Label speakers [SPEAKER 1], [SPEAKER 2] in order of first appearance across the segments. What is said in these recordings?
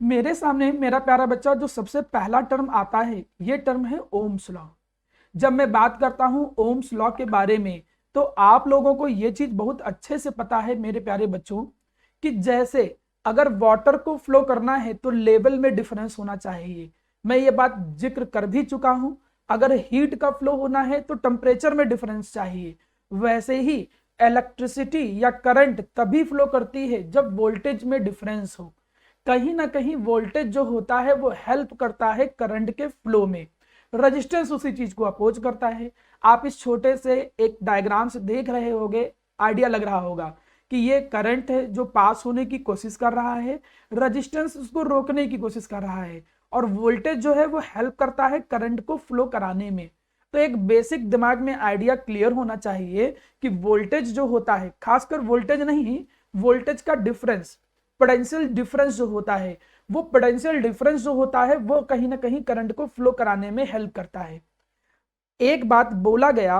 [SPEAKER 1] मेरे सामने मेरा प्यारा बच्चा जो सबसे पहला टर्म आता है ये टर्म है ओम्स लॉ। जब मैं बात करता हूं ओम्स लॉ के बारे में तो आप लोगों को ये चीज बहुत अच्छे से पता है मेरे प्यारे बच्चों कि जैसे अगर वाटर को फ्लो करना है तो लेवल में डिफरेंस होना चाहिए। मैं ये बात जिक्र कर भी चुका हूं। अगर हीट का फ्लो होना है तो टेम्परेचर में डिफरेंस चाहिए। वैसे ही इलेक्ट्रिसिटी या करंट तभी फ्लो करती है जब वोल्टेज में डिफरेंस हो। कहीं ना कहीं वोल्टेज जो होता है वो हेल्प करता है करंट के फ्लो में। रजिस्टेंस उसी चीज को अपोज करता है। आप इस छोटे से एक डायग्राम से देख रहे होगे, आइडिया लग रहा होगा कि ये करंट है जो पास होने की कोशिश कर रहा है, रजिस्टेंस उसको रोकने की कोशिश कर रहा है, और वोल्टेज जो है वो हेल्प करता है करंट को फ्लो कराने में। तो एक बेसिक दिमाग में आइडिया क्लियर होना चाहिए कि वोल्टेज जो होता है, खासकर वोल्टेज नहीं, वोल्टेज का डिफरेंस, पोटेंशियल डिफरेंस जो होता है, वो पोटेंशियल डिफरेंस जो होता है वो कहीं ना कहीं करंट को फ्लो कराने में हेल्प करता है। एक बात बोला गया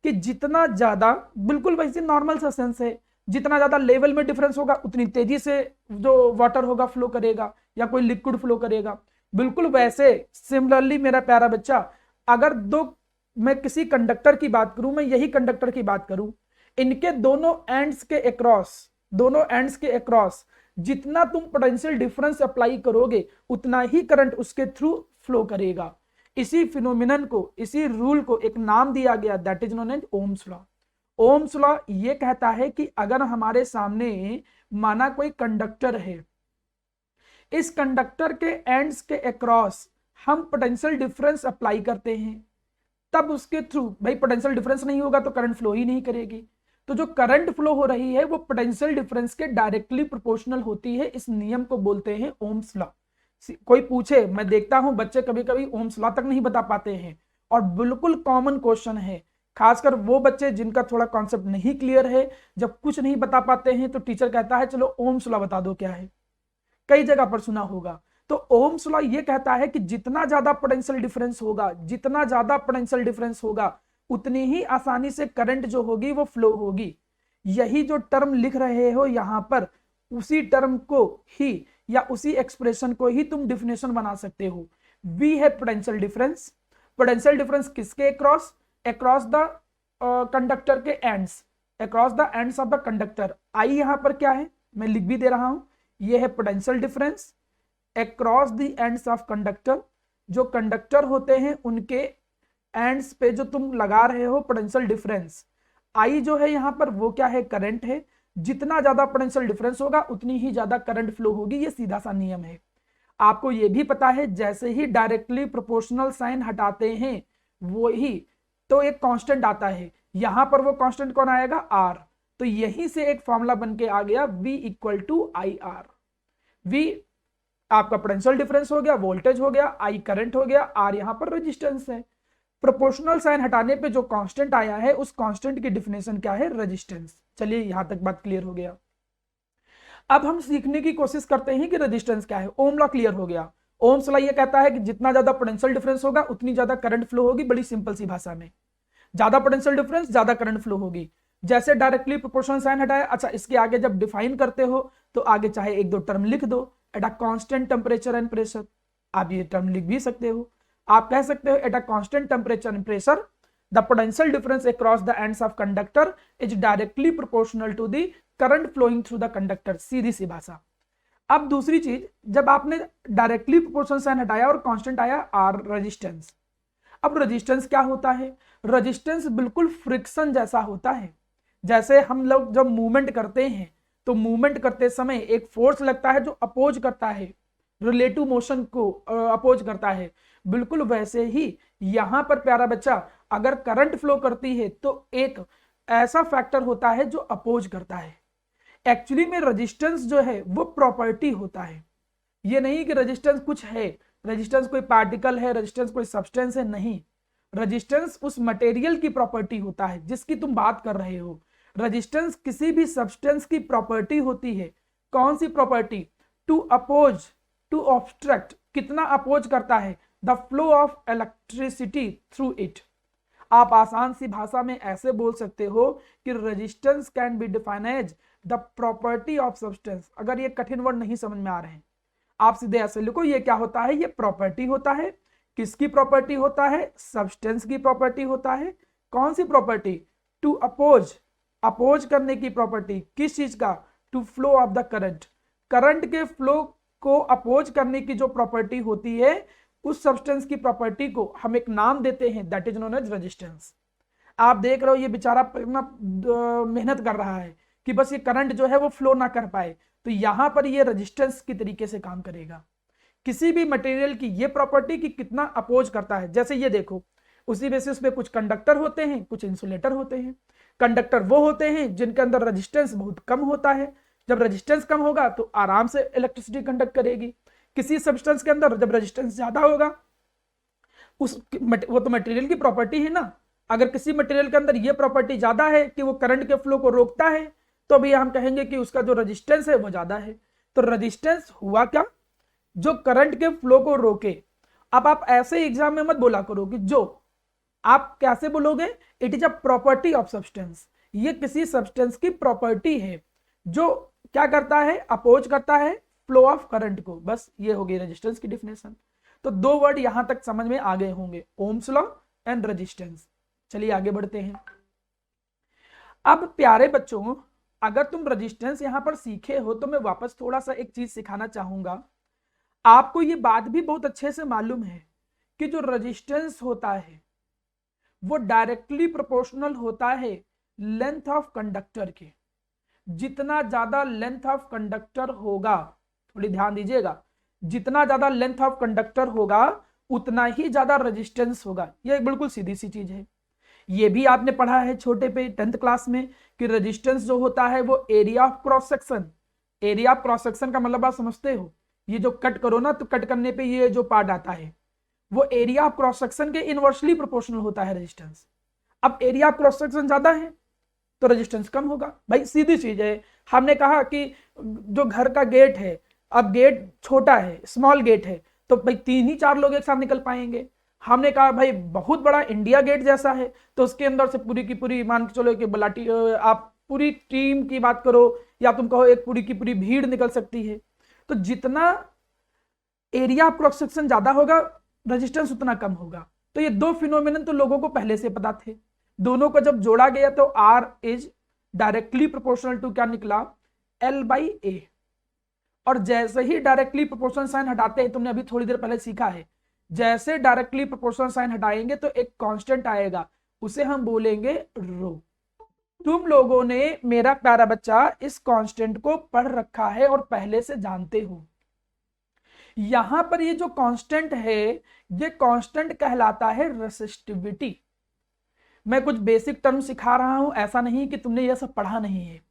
[SPEAKER 1] कि जितना ज्यादा, बिल्कुल वैसे नॉर्मल सा सेंस है, जितना ज्यादा लेवल में डिफरेंस होगा उतनी तेजी से जो वाटर होगा फ्लो करेगा या कोई लिक्विड फ्लो करेगा। बिल्कुल वैसे सिमिलरली मेरा प्यारा बच्चा, अगर दो, मैं किसी कंडक्टर की बात करूं, मैं यही कंडक्टर की बात करूं, इनके दोनों एंड्स के अक्रॉस, दोनों एंड्स के अक्रॉस जितना तुम पोटेंशियल डिफरेंस अप्लाई करोगे उतना ही करंट उसके थ्रू फ्लो करेगा। इसी फिनोमिनन को, इसी रूल को एक नाम दिया गया, that is known as Ohm's law. Ohm's law ये कहता है कि अगर हमारे सामने माना कोई कंडक्टर है, इस कंडक्टर के एंड्स के अक्रॉस हम पोटेंशियल डिफरेंस अप्लाई करते हैं, तब उसके थ्रू, भाई पोटेंशियल डिफरेंस नहीं होगा तो करंट फ्लो ही नहीं करेगी, तो जो करंट फ्लो हो रही है वो पोटेंशियल डिफरेंस के डायरेक्टली प्रोपोर्शनल होती है। इस नियम को बोलते हैं ओम्स लॉ। कोई पूछे, मैं देखता हूं बच्चे कभी कभी ओम्स लॉ तक नहीं बता पाते हैं, और बिल्कुल कॉमन क्वेश्चन है, खासकर वो बच्चे जिनका थोड़ा कॉन्सेप्ट नहीं क्लियर है, जब कुछ नहीं बता पाते हैं तो टीचर कहता है चलो ओम्स लॉ बता दो क्या है। कई जगह पर सुना होगा। तो ओम्स लॉ ये कहता है कि जितना ज्यादा पोटेंशियल डिफरेंस होगा, जितना ज्यादा पोटेंशियल डिफरेंस होगा उतनी ही आसानी से करंट जो होगी वो फ्लो होगी। यही जो टर्म लिख रहे हो यहां पर, उसी टर्म को ही या उसी एक्सप्रेशन को ही तुम डिफिनेशन बना सकते हो। वी है पोटेंशियल डिफरेंस। पोटेंशियल डिफरेंस किसके अक्रॉस? अक्रॉस द कंडक्टर के ends, across the ends of the conductor. I यहां पर क्या है, मैं लिख भी दे रहा हूं, ये है potential difference across the ends of conductor. जो कंडक्टर होते हैं उनके एंड्स पे जो तुम लगा रहे हो पोटेंशियल डिफरेंस, आई जो है यहां पर वो क्या है, करंट है। जितना ज्यादा पोटेंशियल डिफरेंस होगा उतनी ही ज्यादा करंट फ्लो होगी, ये सीधा सा नियम है। आपको ये भी पता है जैसे ही डायरेक्टली प्रोपोर्शनल साइन हटाते हैं वो ही तो एक कांस्टेंट आता है, यहां पर वो कांस्टेंट कौन आएगा, आर। तो यहीं से एक फॉर्मूला बन के आ गया V equal to I R. V आपका पोटेंशियल डिफरेंस हो गया, वोल्टेज हो गया, I करंट हो गया, R यहां पर रेजिस्टेंस है। प्रोपोर्शनल साइन हटाने पे जो कांस्टेंट आया है उस कांस्टेंट की डिफिनेशन क्या है, रेजिस्टेंस। चलिए यहां तक बात क्लियर हो गया। अब हम सीखने की कोशिश करते हैं कि रेजिस्टेंस क्या है। ओम लॉ क्लियर हो गया। ओम्स लॉ ये कहता है कि जितना ज्यादा पोटेंशियल डिफरेंस होगा उतनी ज्यादा करंट फ्लो होगी। बड़ी सिंपल सी भाषा में, ज्यादा पोटेंशियल डिफरेंस ज्यादा करंट फ्लो होगी। जैसे डायरेक्टली प्रोपोर्शनल साइन हटाया, अच्छा इसके आगे जब डिफाइन करते हो तो आगे चाहे एक दो टर्म लिख दो, eight a constant temperature and pressure. आप ये टर्म लिख भी सकते हो। आप कह सकते हो at a constant temperature and pressure the potential difference across the ends of conductor is directly proportional to the current flowing through the conductor. सीधी सी भाषा। अब दूसरी चीज, जब आपने डायरेक्टली प्रोपोर्शनल साइन हटाया और कांस्टेंट आया आर, रेजिस्टेंस। अब रेजिस्टेंस क्या होता है? रेजिस्टेंस बिल्कुल फ्रिक्शन जैसा होता है। जैसे हम लोग जब मूवमेंट करते हैं तो मूवमेंट करते समय एक फोर्स लगता है जो अपोज करता है, रिलेटिव मोशन को अपोज करता है। बिल्कुल वैसे ही यहां पर प्यारा बच्चा, अगर करंट फ्लो करती है तो एक ऐसा फैक्टर होता है जो अपोज करता है। एक्चुअली में रेजिस्टेंस जो है वो प्रॉपर्टी होता है। ये नहीं कि रेजिस्टेंस कुछ है, रेजिस्टेंस कोई पार्टिकल है, रेजिस्टेंस कोई सब्सटेंस है, नहीं। रेजिस्टेंस उस मटेरियल की प्रॉपर्टी होता है जिसकी तुम बात कर रहे हो। रेजिस्टेंस किसी भी सब्सटेंस की प्रॉपर्टी होती है। कौन सी property? To oppose, to obstruct, कितना अपोज करता है, the flow of electricity through it. आप आसान सी भाषा में ऐसे बोल सकते हो कि resistance can be defined as the property of substance. अगर ये कठिन वर्ड नहीं समझ में आ रहे हैं, आप सीधे ऐसे लिखो, ये क्या होता है, ये प्रॉपर्टी होता है। किसकी प्रॉपर्टी होता है, सब्सटेंस की प्रॉपर्टी होता है। कौन सी प्रॉपर्टी, टू अपोज, अपोज करने की प्रॉपर्टी। किस चीज का, to flow of the current, current के फ्लो को अपोज करने की जो प्रॉपर्टी होती है, उस सब्सटेंस की प्रॉपर्टी को हम एक नाम देते हैं, that is known as resistance. आप देख रहे हो ये बेचारा मेहनत कर रहा है कि बस ये करंट जो है वो फ्लो ना कर पाए, तो यहां पर ये रेजिस्टेंस की तरीके से काम करेगा। किसी भी मटेरियल की ये प्रॉपर्टी कि कितना अपोज करता है। जैसे ये देखो, उसी बेसिस पे कुछ कंडक्टर होते हैं, कुछ इंसुलेटर होते हैं। कंडक्टर वो होते हैं जिनके अंदर रेजिस्टेंस बहुत कम होता है, जब रेजिस्टेंस कम होगा तो आराम से इलेक्ट्रिसिटी कंडक्ट करेगी। किसी सब्सटेंस के अंदर जब रेजिस्टेंस ज्यादा होगा, वो तो मटेरियल की प्रॉपर्टी है ना, अगर किसी मटेरियल के अंदर ये प्रॉपर्टी ज्यादा है कि वो करंट के फ्लो को रोकता है, तो अभी हम कहेंगे कि उसका जो रेजिस्टेंस है वो ज्यादा है। तो रेजिस्टेंस हुआ क्या, जो करंट के फ्लो को रोके। अब आप ऐसे एग्जाम में मत बोला करो कि जो, आप कैसे बोलोगे, it is a property of substance, ये किसी सब्सटेंस की प्रॉपर्टी है जो क्या करता है, अपोज करता है फ्लो ऑफ करंट को। बस ये हो गई रेजिस्टेंस की डिफिनेशन। तो दो वर्ड यहां तक समझ में आ गए होंगे, ओम्स लॉ एंड रेजिस्टेंस। चलिए आगे बढ़ते हैं। अब प्यारे बच्चों, अगर तुम रेजिस्टेंस यहां पर सीखे हो तो मैं वापस थोड़ा सा एक चीज सिखाना चाहूंगा। आपको ये बात भी बहुत अच्छे से मालूम है कि जो रेजिस्टेंस होता है वो डायरेक्टली प्रोपोर्शनल होता है लेंथ ऑफ कंडक्टर के। जितना ज्यादा लेंथ ऑफ कंडक्टर होगा, थोड़ी ध्यान दीजिएगा, जितना ज्यादा लेंथ ऑफ कंडक्टर होगा उतना ही ज्यादा रेजिस्टेंस होगा। ये बिल्कुल सीधी सी चीज है। ये भी आपने पढ़ा है छोटे पे 10th क्लास में कि रेजिस्टेंस जो होता है वो area of cross section. Area of cross section का मतलब आप समझते हो, ये जो कट करो ना तो कट करने पे ये जो पार्ट आता है वो एरिया ऑफ क्रॉस सेक्शन के इनवर्सली प्रोपोर्शनल होता है रेजिस्टेंस। अब एरिया ऑफ क्रॉस सेक्शन ज्यादा है तो रेजिस्टेंस कम होगा। भाई सीधी चीज है। हमने कहा कि जो घर का गेट है, अब गेट छोटा है, स्मॉल गेट है, तो भाई 3 ही 4 लोग एक साथ निकल पाएंगे। हमने कहा भाई बहुत बड़ा इंडिया गेट जैसा है, तो उसके अंदर से पूरी की पूरी मान के चलो कि बलाटी, आप पूरी टीम की बात करो या तुम कहो एक पूरी की पूरी भीड़ निकल सकती है। तो जितना एरिया ऑफ क्रॉस सेक्शन ज्यादा होगा रेजिस्टेंस उतना कम होगा। तो ये दो फिनोमिनन तो लोगों को पहले से पता थे। दोनों को जब जोड़ा गया तो R is directly proportional to क्या निकला, एल बाई ए। और जैसे ही डायरेक्टली प्रोपोर्शनल साइन हटाते हैं, तुमने अभी थोड़ी देर पहले सीखा है, जैसे डायरेक्टली प्रोपोर्शनल साइन हटाएंगे तो एक कांस्टेंट आएगा, उसे हम बोलेंगे रो। तुम लोगों ने, मेरा प्यारा बच्चा, इस कांस्टेंट को पढ़ रखा है और पहले से जानते हो। यहां पर ये जो कांस्टेंट है, ये कांस्टेंट कहलाता है रेसिस्टिविटी। मैं कुछ बेसिक टर्म सिखा रहा हूं, ऐसा नहीं कि तुमने यह सब पढ़ा नहीं है।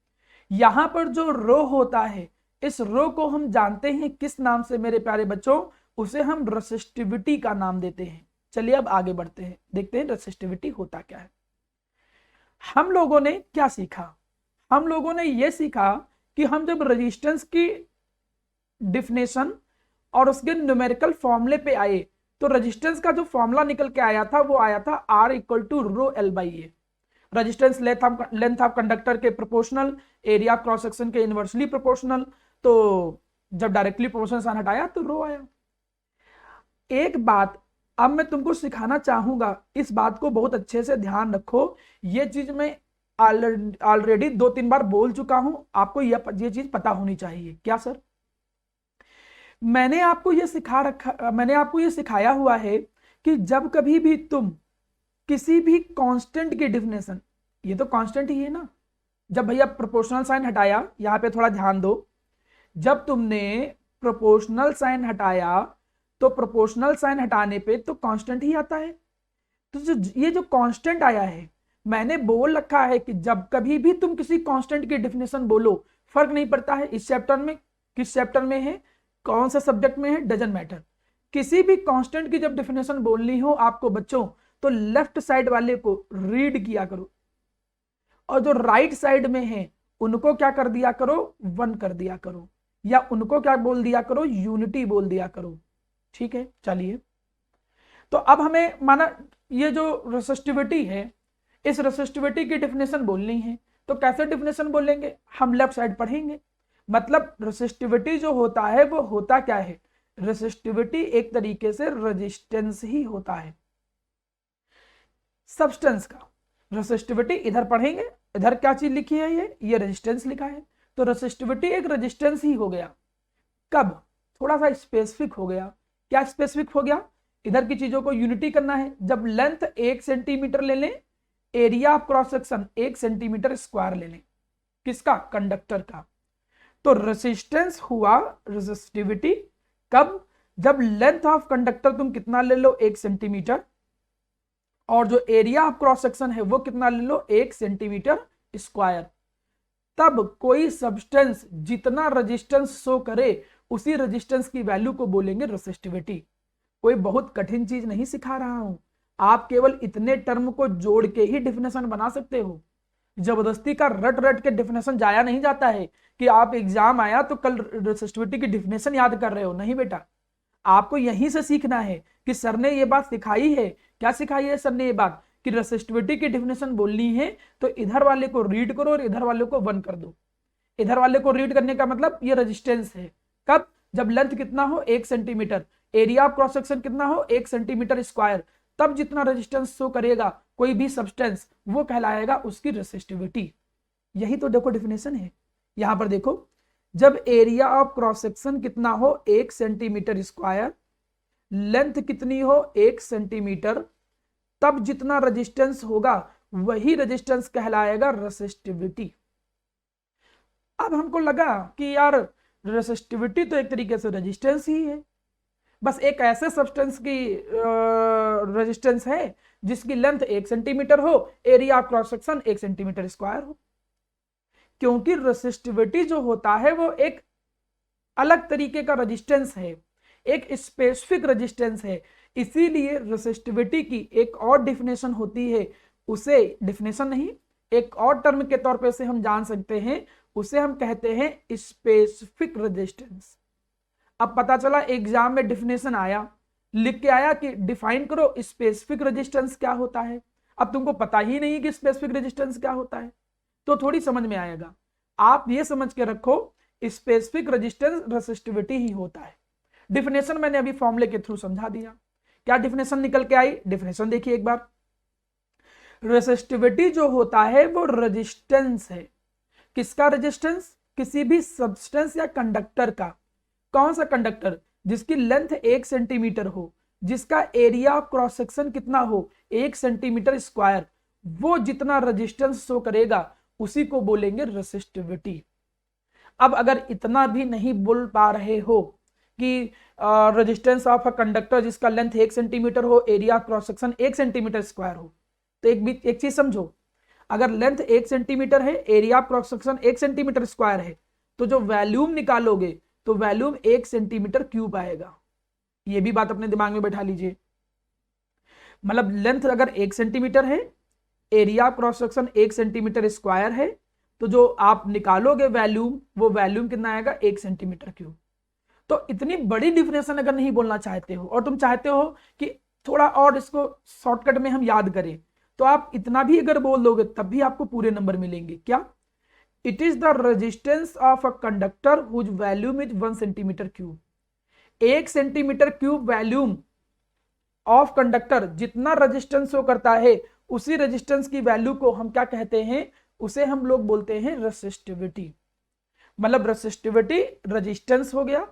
[SPEAKER 1] यहां पर जो रो होता है, इस रो को हम जानते हैं किस नाम से मेरे प्यारे बच्चों, उसे हम रेसिस्टिविटी का नाम देते हैं। चलिए अब आगे बढ़ते हैं, देखते हैं रेसिस्टिविटी होता क्या है। हम लोगों ने क्या सीखा, हम लोगों ने यह सीखा कि हम जब रेजिस्टेंस की डिफिनेशन और उसके न्यूमेरिकल फॉर्मूले पे आए, तो रेजिस्टेंस का जो फॉर्मूला निकल के आया था वो आया था R equal to rho L by A. Resistance length of conductor के प्रोपोर्शनल, एरिया क्रॉस सेक्शन के इनवर्सली प्रोपोर्शनल। तो जब डायरेक्टली प्रोपोर्शनल साइन हटाया तो रो आया। एक बात अब मैं तुमको सिखाना चाहूंगा, इस बात को बहुत अच्छे से ध्यान रखो। ये चीज मैं ऑलरेडी 2-3 बार बोल चुका हूं, आपको ये चीज पता होनी चाहिए। क्या सर? मैंने आपको ये सिखाया हुआ है कि जब कभी भी तुम किसी भी कांस्टेंट की डिफिनेशन, ये तो कांस्टेंट ही है ना, जब भैया प्रोपोर्शनल साइन हटाया, यहां पे थोड़ा ध्यान दो, जब तुमने प्रोपोर्शनल साइन हटाया तो प्रोपोर्शनल साइन हटाने पे तो कांस्टेंट ही आता है। तो ये जो कांस्टेंट आया है, मैंने बोल रखा है कि जब कभी भी तुम किसी कांस्टेंट की डिफिनेशन बोलो, फर्क नहीं पड़ता है इस चैप्टर में, किस चैप्टर में है, कौन सा सब्जेक्ट में है, डजंट मैटर। किसी भी कांस्टेंट की जब डिफिनेशन बोलनी हो आपको बच्चों, तो लेफ्ट साइड वाले को रीड किया करो, और जो राइट साइड में है उनको क्या कर दिया करो, 1 कर दिया करो, या उनको क्या बोल दिया करो, यूनिटी बोल दिया करो। ठीक है, चलिए। तो अब हमें माना ये जो रेसिस्टिविटी है, इस रेसिस्टिविटी की डिफिनेशन बोलनी है, तो कैसे डिफिनेशन बोलेंगे, हम लेफ्ट साइड पढ़ेंगे। मतलब रेसिस्टिविटी जो होता है वो होता क्या है, रेसिस्टिविटी एक तरीके से रेजिस्टेंस ही होता है सब्सटेंस का। रेसिस्टिविटी इधर पढ़ेंगे, इधर क्या चीज लिखी है, ये रेजिस्टेंस लिखा है, तो रेसिस्टिविटी एक रेजिस्टेंस ही हो गया। कब, थोड़ा सा स्पेसिफिक हो गया। क्या स्पेसिफिक हो गया, इधर की चीजों को यूनिटी करना है। जब लेंथ 1 सेंटीमीटर ले लें, area of cross section 1 centimetre square ले लें, किसका, कंडक्टर का। तो रेसिस्टेंस हुआ रेसिस्टिविटी कब, जब लेंथ ऑफ कंडक्टर तुम कितना ले लो, 1 सेंटीमीटर, और जो एरिया ऑफ क्रॉस सेक्शन है वो कितना ले लो, 1 सेंटीमीटर स्क्वायर। तब कोई सब्सटेंस जितना रेजिस्टेंस शो करे उसी रेजिस्टेंस की वैल्यू को बोलेंगे रेसिस्टिविटी। कोई बहुत कठिन चीज नहीं सिखा रहा हूं, आप केवल इतने टर्म को जोड़ के ही डेफिनेशन बना सकते हो। जबरदस्ती का रट रट के डेफिनेशन जाया नहीं जाता है कि आप एग्जाम आया तो कल रेसिस्टिविटी की डेफिनेशन याद कर रहे हो, नहीं बेटा। आपको यहीं से सीखना है कि सर ने ये बात सिखाई है। क्या सिखाई है सर ने, ये बात कि रेसिस्टिविटी की डेफिनेशन बोलनी है तो इधर वाले को रीड करो और इधर वाले को 1 कर दो। इधर वाले को रीड करने का मतलब ये रेजिस्टेंस है। कब, जब लेंथ कितना हो, 1 centimetre, area of cross section कितना हो, 1 सेंटीमीटर स्क्वायर, तब जितना रेजिस्टेंस शो करेगा कोई भी सब्सटेंस वो कहलाएगा उसकी रेसिस्टिविटी। यही तो देखो डेफिनेशन है। यहां पर देखो, जब एरिया ऑफ क्रॉस सेक्शन कितना हो, 1 सेंटीमीटर स्क्वायर, लेंथ कितनी हो, 1 सेंटीमीटर, तब जितना रेजिस्टेंस होगा वही रेजिस्टेंस कहलाएगा रेसिस्टिविटी। अब हमको लगा कि यार रेसिस्टिविटी तो एक तरीके से रेजिस्टेंस ही है, बस एक ऐसे सब्सटेंस की रेजिस्टेंस है जिसकी लेंथ 1 सेंटीमीटर हो, area of cross section 1 centimetre square हो। क्योंकि रेसिस्टिविटी जो होता है वो एक अलग तरीके का रेजिस्टेंस है, एक स्पेसिफिक रेजिस्टेंस है, इसीलिए रेसिस्टिविटी की एक और डिफिनेशन होती है। उसे डिफिनेशन नहीं, एक और टर्म के तौर पे से हम जान सकते हैं, उसे हम कहते हैं स्पेसिफिक रेजिस्टेंस। अब पता चला एग्जाम में डिफिनेशन आया, लिख के आया कि डिफाइन करो स्पेसिफिक रेजिस्टेंस क्या होता है। अब तुमको पता ही नहीं कि स्पेसिफिक रेजिस्टेंस क्या होता है तो थोड़ी समझ में आएगा। आप ये समझ के रखो स्पेसिफिक रेजिस्टेंस रेसिस्टिविटी ही होता है। डिफिनेशन मैंने अभी फॉर्मूले के थ्रू समझा दिया। क्या डिफिनेशन निकल के आई, डिफिनेशन देखिए एक बार। रेसिस्टिविटी जो होता है वो रेजिस्टेंस है। किसका रेजिस्टेंस, किसी भी सब्सटेंस या कंडक्टर का। कौन सा कंडक्टर, जिसकी लेंथ 1 सेंटीमीटर हो, जिसका एरिया ऑफ क्रॉस सेक्शन कितना हो, 1 सेंटीमीटर स्क्वायर, वो जितना रेजिस्टेंस शो करेगा उसी को बोलेंगे रेसिस्टिविटी। अब अगर इतना भी नहीं बोल पा रहे हो कि रेजिस्टेंस ऑफ अ कंडक्टर जिसका लेंथ 1 सेंटीमीटर हो, area of cross section 1 centimetre square हो, तो एक चीज समझो, अगर लेंथ 1 सेंटीमीटर है, area of cross section 1 centimetre square है, तो जो वैल्यूम निकालोगे तो वैल्यूम 1 सेंटीमीटर क्यूब आएगा। ये भी बात अपने दिमाग में बैठा लीजिए। मतलब लेंथ अगर 1 सेंटीमीटर है, area cross section 1 centimetre square है, तो जो आप निकालोगे वैल्यूम, वो वैल्यूम कितना आएगा, 1 सेंटीमीटर क्यूब। तो इतनी बड़ी डिफिनेशन अगर नहीं बोलना चाहते हो और तुम चाहते हो कि थोड़ा और इसको शॉर्टकट में हम याद करें, तो आप इतना भी अगर बोल दोगे तब भी आपको पूरे नंबर मिलेंगे। क्या, it is the resistance of a conductor whose volume is 1 centimetre cube. 1 centimetre cube volume of conductor जितना रेजिस्टेंस शो करता है, उसी रेजिस्टेंस की वैल्यू को हम क्या कहते हैं, उसे हम लोग बोलते हैं रेसिस्टिविटी। मतलब रेसिस्टिविटी रेजिस्टेंस हो गया।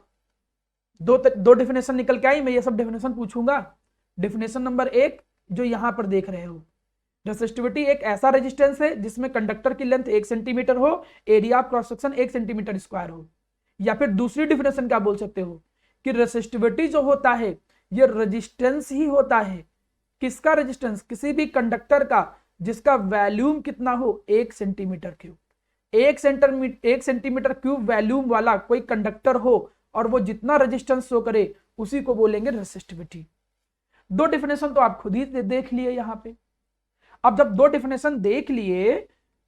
[SPEAKER 1] दो डेफिनेशन निकल के आई, मैं ये सब डेफिनेशन पूछूंगा। डेफिनेशन नंबर 1 जो यहां पर देख रहे हो, रेसिस्टिविटी एक ऐसा रेजिस्टेंस है जिसमें कंडक्टर की लेंथ 1 सेंटीमीटर हो, area of cross section 1 centimetre square हो। या फिर दूसरी डेफिनेशन क्या बोल सकते हो कि रेसिस्टिविटी जो होता है ये रेजिस्टेंस ही होता है। किसका रेजिस्टेंस, किसी भी कंडक्टर का जिसका वैल्यूम कितना हो, 1 centimetre cube. 1 centimetre cube volume वाला कोई कंडक्टर हो और वो जितना रेजिस्टेंस शो करे उसी को बोलेंगे रेसिस्टिविटी। दो डेफिनेशन तो आप खुद ही देख लिए यहां पे। अब जब दो डेफिनेशन देख लिए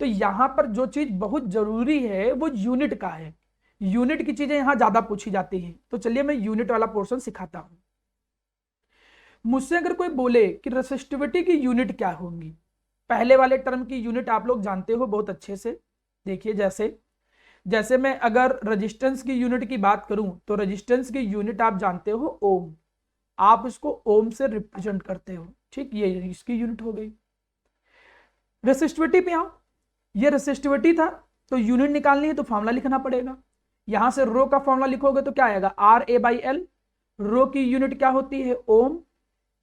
[SPEAKER 1] तो यहां पर जो चीज बहुत जरूरी है वो यूनिट का है। यूनिट की चीजें यहां ज्यादा पूछी जाती हैं, तो चलिए मैं यूनिट वाला पोर्शन सिखाता हूं। मुझसे अगर कोई बोले कि रेसिस्टिविटी की यूनिट क्या होंगी, पहले वाले टर्म की यूनिट आप लोग जानते हो बहुत अच्छे से। देखिए, जैसे जैसे मैं अगर रेजिस्टेंस की यूनिट की बात करूं तो रेजिस्टेंस की यूनिट आप जानते हो ओम, आप इसको ओम से रिप्रेजेंट करते हो, ठीक, ये इसकी यूनिट हो गई। रेसिस्टिविटी पे आओ, ये रेसिस्टिविटी था तो यूनिट निकालनी है तो फॉर्मूला लिखना पड़ेगा। यहां से रो का फॉर्मूला लिखोगे तो क्या आएगा, आर ए बाई एल। रो की यूनिट क्या होती है, ओम।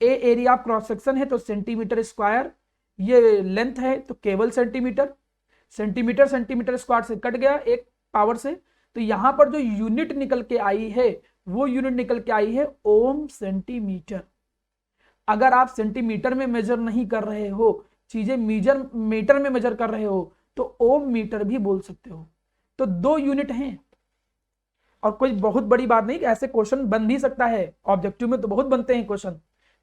[SPEAKER 1] ए एरिया ऑफ क्रॉस सेक्शन है तो सेंटीमीटर स्क्वायर, ये लेंथ है तो केवल सेंटीमीटर, सेंटीमीटर सेंटीमीटर स्क्वायर से कट गया एक पावर से, तो यहां पर जो यूनिट निकल के आई है वो यूनिट निकल के आई है ओम सेंटीमीटर। अगर आप सेंटीमीटर में मेजर नहीं कर रहे हो, चीजें मीटर में मेजर कर रहे हो तो ओम मीटर भी बोल सकते हो। तो दो यूनिट हैं और कोई बहुत बड़ी बात नहीं कि ऐसे क्वेश्चन बन भी सकता है, ऑब्जेक्टिव में तो बहुत बनते हैं क्वेश्चन।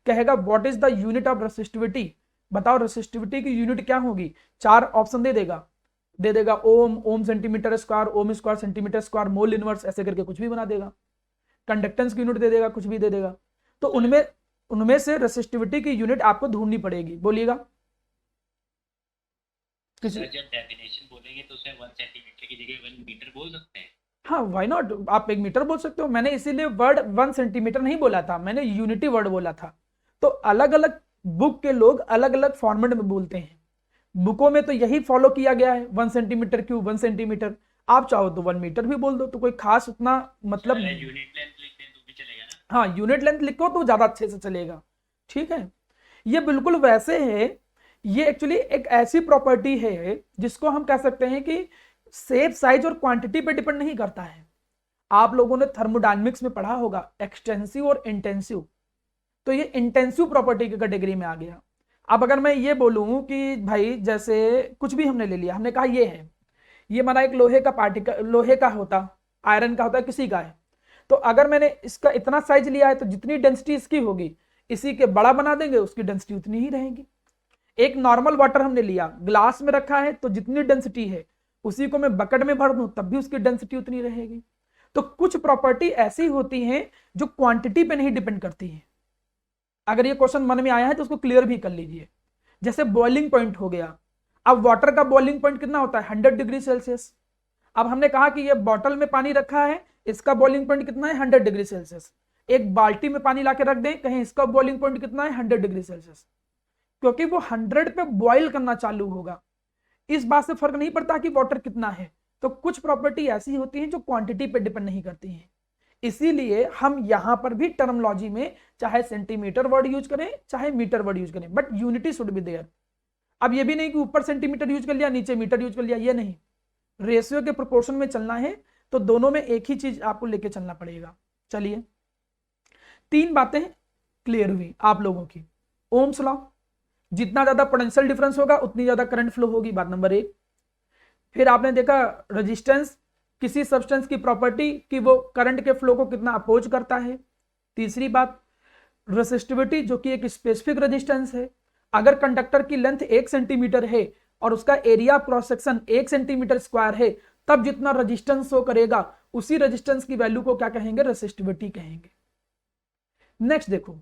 [SPEAKER 1] कहेगा what is the unit of resistivity, बताओ रेसिस्टिविटी की यूनिट क्या होगी, 4 ऑप्शन दे देगा ohm, ohm centimetre square, ohm square centimetre square, mole inverse, ऐसे करके कुछ भी बना देगा। कंडक्टेंस की यूनिट दे देगा, कुछ भी दे देगा। तो उनमें से रेसिस्टिविटी की यूनिट आपको ढूंढनी पड़ेगी, बोलिएगा।
[SPEAKER 2] जब डेफिनेशन बोलेंगे तो उसे 1 सेंटीमीटर की जगह 1 मीटर बोल सकते हैं।
[SPEAKER 1] हाँ व्हाई नॉट, आप 1 मीटर बोल सकते हो, मैंने इसीलिए वर्ड 1 सेंटीमीटर नहीं बोला था, मैंने यूनिटी वर्ड बोला था। तो अलग अलग बुक के लोग अलग अलग फॉर्मेट में बोलते हैं, बुकों में तो यही फॉलो किया गया है, 1 सेंटीमीटर क्यों 1 सेंटीमीटर, आप चाहो तो 1 मीटर भी बोल दो, तो कोई खास उतना मतलब नहीं।
[SPEAKER 2] यूनिट लेंथ लिखते हैं तो भी चलेगा ना।
[SPEAKER 1] हाँ यूनिट लेंथ लिखो तो ज्यादा अच्छे से चलेगा, ठीक है। ये बिल्कुल वैसे है, ये एक्चुअली एक ऐसी प्रॉपर्टी है जिसको हम कह सकते हैं कि शेप, साइज और क्वांटिटी पे डिपेंड नहीं करता है। आप लोगों ने थर्मोडायनेमिक्स में पढ़ा होगा एक्सटेंसिव और इंटेंसिव, तो ये इंटेंसिव प्रॉपर्टी की कैटेगरी में आ गया। अब अगर मैं ये बोलूं कि भाई जैसे कुछ भी हमने ले लिया, हमने कहा ये है, ये हमारा एक लोहे का पार्टिकल, लोहे का होता, आयरन का होता, किसी का है, तो अगर मैंने इसका इतना साइज लिया है तो जितनी डेंसिटी इसकी होगी, इसी के बड़ा बना देंगे उसकी डेंसिटी उतनी ही रहेगी। एक नॉर्मल वाटर हमने लिया, ग्लास में रखा है तो जितनी डेंसिटी है उसी को मैं बकेट में भर दूं तब भी उसकी डेंसिटी उतनी रहेगी। तो कुछ प्रॉपर्टी ऐसी होती हैं जो क्वांटिटी पे नहीं डिपेंड करती है। अगर ये क्वेश्चन मन में आया है तो उसको क्लियर भी कर लीजिए। जैसे बॉइलिंग पॉइंट हो गया, अब वाटर का बॉइलिंग पॉइंट कितना होता है, 100 डिग्री सेल्सियस। अब हमने कहा कि ये बॉटल में पानी रखा है, इसका बॉइलिंग पॉइंट कितना है, 100 डिग्री सेल्सियस। एक बाल्टी में पानी लाके रख दें, कहीं इसका बॉइलिंग पॉइंट कितना है, 100 डिग्री सेल्सियस, क्योंकि वो 100 पे बॉइल करना चालू होगा। इस बात से फर्क नहीं पड़ता कि वाटर कितना है। तो कुछ प्रॉपर्टी ऐसी होती हैं जो क्वांटिटी पे डिपेंड नहीं करती हैं, इसीलिए हम यहां पर भी टर्मोलॉजी में चाहे सेंटीमीटर वर्ड यूज करें चाहे मीटर वर्ड यूज करें, but unity should be there. अब ये भी नहीं कि ऊपर सेंटीमीटर यूज कर लिया नीचे मीटर यूज कर लिया, ये नहीं, रेशियो के प्रोपोर्शन में चलना है, तो दोनों में एक ही चीज आपको लेके चलना पड़ेगा। चलिए 3 बातें क्लियर हुई आप लोगों की। ओम्स लॉ, जितना ज्यादा पोटेंशियल डिफरेंस होगा उतनी ज्यादा करंट फ्लो होगी, बात नंबर 1। फिर आपने देखा रेजिस्टेंस, किसी सब्सटेंस की प्रॉपर्टी कि वो करंट के फ्लो को कितना अपोज करता है। तीसरी बात रेसिस्टिविटी, जो कि एक स्पेसिफिक रेजिस्टेंस है। अगर कंडक्टर की लेंथ 1 सेंटीमीटर है और उसका area cross section 1 centimetre square है, तब जितना रेजिस्टेंस शो करेगा उसी रेजिस्टेंस की वैल्यू को क्या कहेंगे, रेसिस्टिविटी कहेंगे। नेक्स्ट देखो,